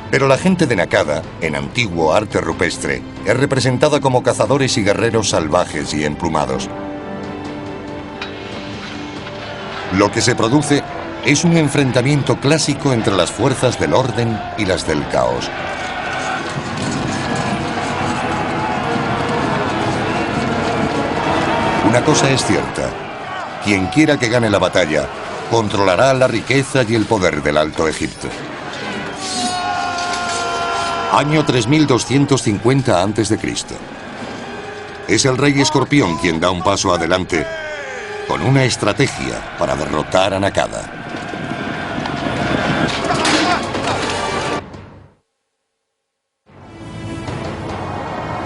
Pero la gente de Nakada, en antiguo arte rupestre, es representada como cazadores y guerreros salvajes y emplumados. Lo que se produce es un enfrentamiento clásico entre las fuerzas del orden y las del caos. Una cosa es cierta: quien quiera que gane la batalla, controlará la riqueza y el poder del Alto Egipto. Año 3250 a.C. Es el rey Escorpión quien da un paso adelante con una estrategia para derrotar a Nakada.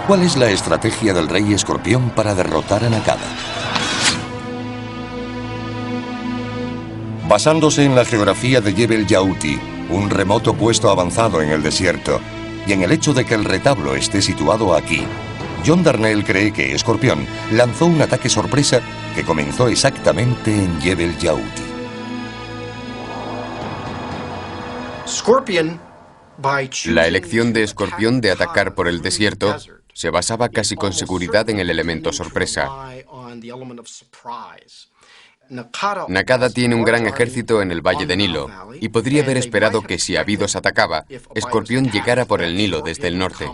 ¿Cuál es la estrategia del rey Escorpión para derrotar a Nakada? Basándose en la geografía de Jebel Yauti, un remoto puesto avanzado en el desierto, y en el hecho de que el retablo esté situado aquí, John Darnell cree que Escorpión lanzó un ataque sorpresa que comenzó exactamente en Jebel Yauti. La elección de Escorpión de atacar por el desierto se basaba casi con seguridad en el elemento sorpresa. Nakada tiene un gran ejército en el Valle de Nilo y podría haber esperado que si Abidos atacaba, Escorpión llegara por el Nilo desde el norte.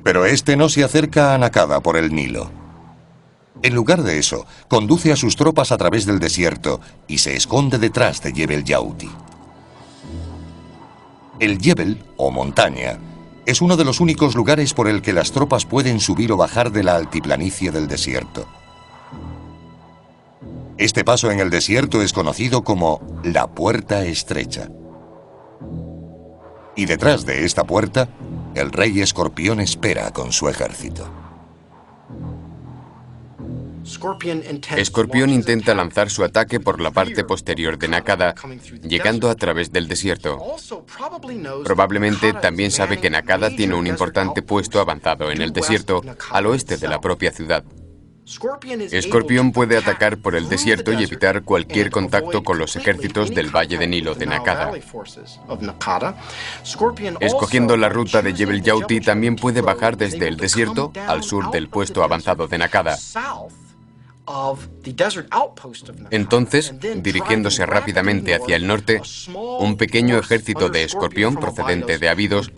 Pero este no se acerca a Nakada por el Nilo. En lugar de eso, conduce a sus tropas a través del desierto y se esconde detrás de Jebel Yauti. El Jebel, o montaña, es uno de los únicos lugares por el que las tropas pueden subir o bajar de la altiplanicie del desierto. Este paso en el desierto es conocido como la Puerta Estrecha. Y detrás de esta puerta, el rey Escorpión espera con su ejército. Escorpión intenta lanzar su ataque por la parte posterior de Nakada, llegando a través del desierto. Probablemente también sabe que Nakada tiene un importante puesto avanzado en el desierto, al oeste de la propia ciudad. Escorpión puede atacar por el desierto y evitar cualquier contacto con los ejércitos del Valle de Nilo de Nakada. Escogiendo la ruta de Jebel Yauti, también puede bajar desde el desierto al sur del puesto avanzado de Nakada. Entonces, dirigiéndose rápidamente hacia el norte, un pequeño ejército de Escorpión procedente de Abidos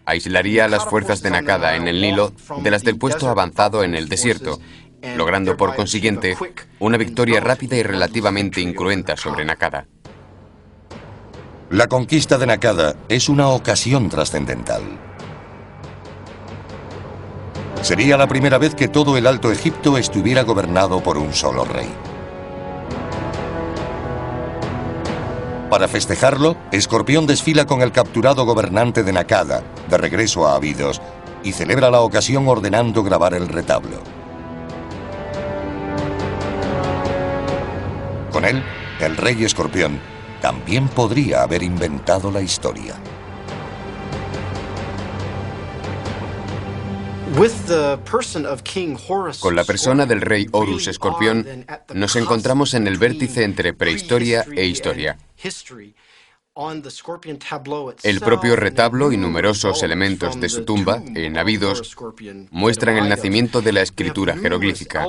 aislaría a las fuerzas de Nakada en el Nilo de las del puesto avanzado en el desierto, logrando por consiguiente una victoria rápida y relativamente incruenta sobre Nakada. La conquista de Nakada es una ocasión trascendental. Sería la primera vez que todo el Alto Egipto estuviera gobernado por un solo rey. Para festejarlo, Escorpión desfila con el capturado gobernante de Nakada, de regreso a Abidos, y celebra la ocasión ordenando grabar el retablo. Con él, el rey Escorpión también podría haber inventado la historia. Con la persona del rey Horus Escorpión, nos encontramos en el vértice entre prehistoria e historia. El propio retablo y numerosos elementos de su tumba, en Abidos, muestran el nacimiento de la escritura jeroglífica.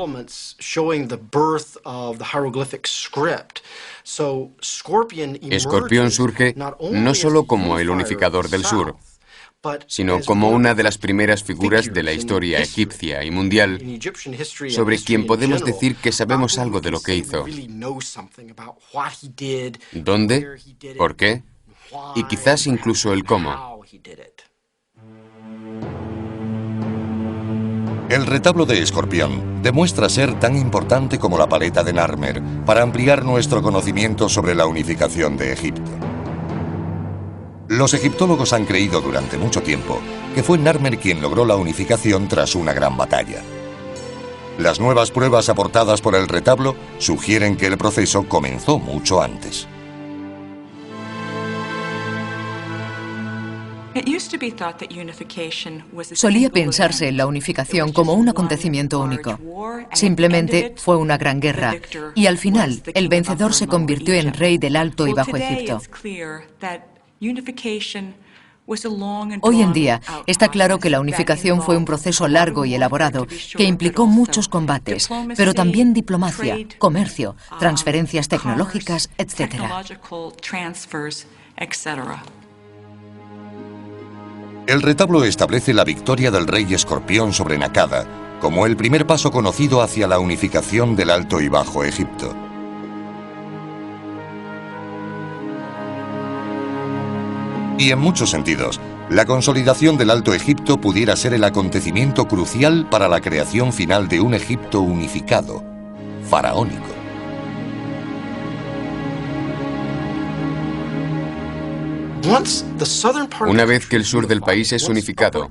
Escorpión surge no solo como el unificador del sur, sino como una de las primeras figuras de la historia egipcia y mundial, sobre quien podemos decir que sabemos algo de lo que hizo, dónde, por qué, y quizás incluso el cómo. El retablo de Escorpión demuestra ser tan importante como la paleta de Narmer para ampliar nuestro conocimiento sobre la unificación de Egipto. Los egiptólogos han creído durante mucho tiempo que fue Narmer quien logró la unificación tras una gran batalla. Las nuevas pruebas aportadas por el retablo sugieren que el proceso comenzó mucho antes. Solía pensarse en la unificación como un acontecimiento único. Simplemente fue una gran guerra y al final el vencedor se convirtió en rey del Alto y Bajo Egipto. Hoy en día está claro que la unificación fue un proceso largo y elaborado que implicó muchos combates, pero también diplomacia, comercio, transferencias tecnológicas, etc. El retablo establece la victoria del rey Escorpión sobre Nakada como el primer paso conocido hacia la unificación del Alto y Bajo Egipto. Y en muchos sentidos, la consolidación del Alto Egipto pudiera ser el acontecimiento crucial para la creación final de un Egipto unificado, faraónico. Una vez que el sur del país es unificado,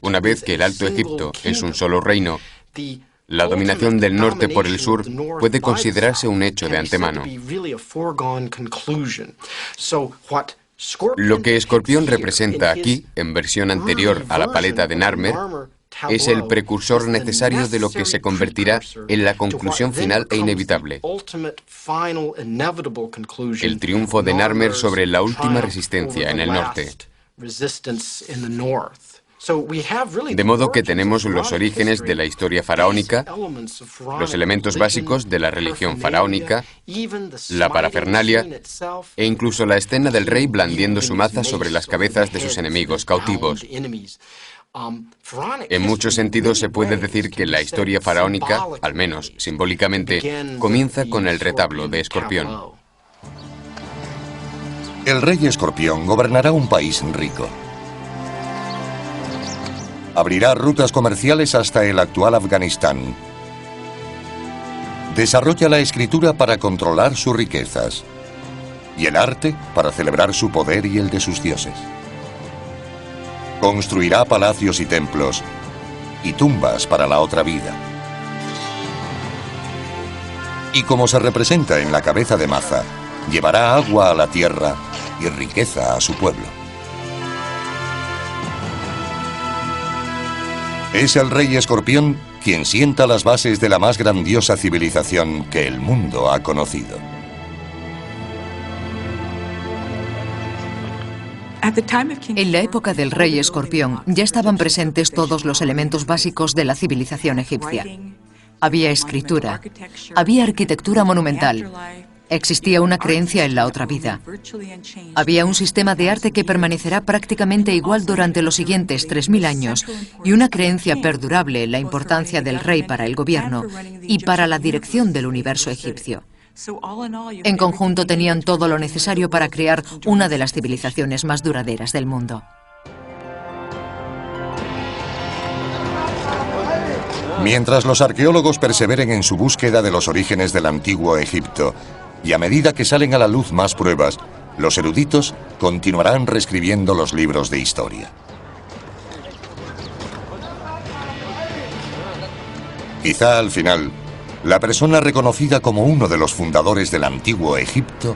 una vez que el Alto Egipto es un solo reino, la dominación del norte por el sur puede considerarse un hecho de antemano. Lo que Escorpión representa aquí, en versión anterior a la paleta de Narmer, es el precursor necesario de lo que se convertirá en la conclusión final e inevitable. El triunfo de Narmer sobre la última resistencia en el norte. De modo que tenemos los orígenes de la historia faraónica, los elementos básicos de la religión faraónica, la parafernalia e incluso la escena del rey blandiendo su maza sobre las cabezas de sus enemigos cautivos. En muchos sentidos se puede decir que la historia faraónica, al menos simbólicamente, comienza con el retablo de Escorpión. El rey Escorpión gobernará un país rico. Abrirá rutas comerciales hasta el actual Afganistán. Desarrolla la escritura para controlar sus riquezas y el arte para celebrar su poder y el de sus dioses. Construirá palacios y templos y tumbas para la otra vida. Y como se representa en la cabeza de maza, llevará agua a la tierra y riqueza a su pueblo. Es el rey Escorpión quien sienta las bases de la más grandiosa civilización que el mundo ha conocido. En la época del rey Escorpión ya estaban presentes todos los elementos básicos de la civilización egipcia. Había escritura, había arquitectura monumental, existía una creencia en la otra vida. Había un sistema de arte que permanecerá prácticamente igual durante los siguientes 3000 años y una creencia perdurable en la importancia del rey para el gobierno y para la dirección del universo egipcio. En conjunto tenían todo lo necesario para crear una de las civilizaciones más duraderas del mundo. Mientras los arqueólogos perseveren en su búsqueda de los orígenes del antiguo Egipto, y a medida que salen a la luz más pruebas, los eruditos continuarán reescribiendo los libros de historia. Quizá al final, la persona reconocida como uno de los fundadores del antiguo Egipto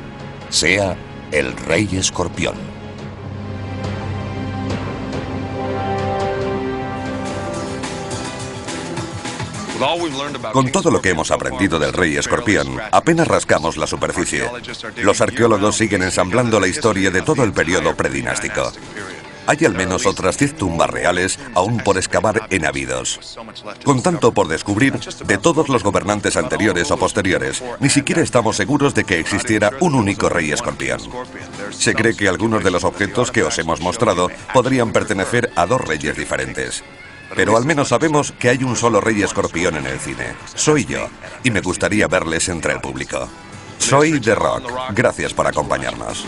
sea el rey Escorpión. Con todo lo que hemos aprendido del rey escorpión, apenas rascamos la superficie. Los arqueólogos siguen ensamblando la historia de todo el periodo predinástico. Hay al menos otras 10 tumbas reales aún por excavar en Abidos. Con tanto por descubrir de todos los gobernantes anteriores o posteriores, ni siquiera estamos seguros de que existiera un único rey escorpión. Se cree que algunos de los objetos que os hemos mostrado podrían pertenecer a 2 reyes diferentes. Pero al menos sabemos que hay un solo rey escorpión en el cine. Soy yo, y me gustaría verles entre el público. Soy The Rock. Gracias por acompañarnos.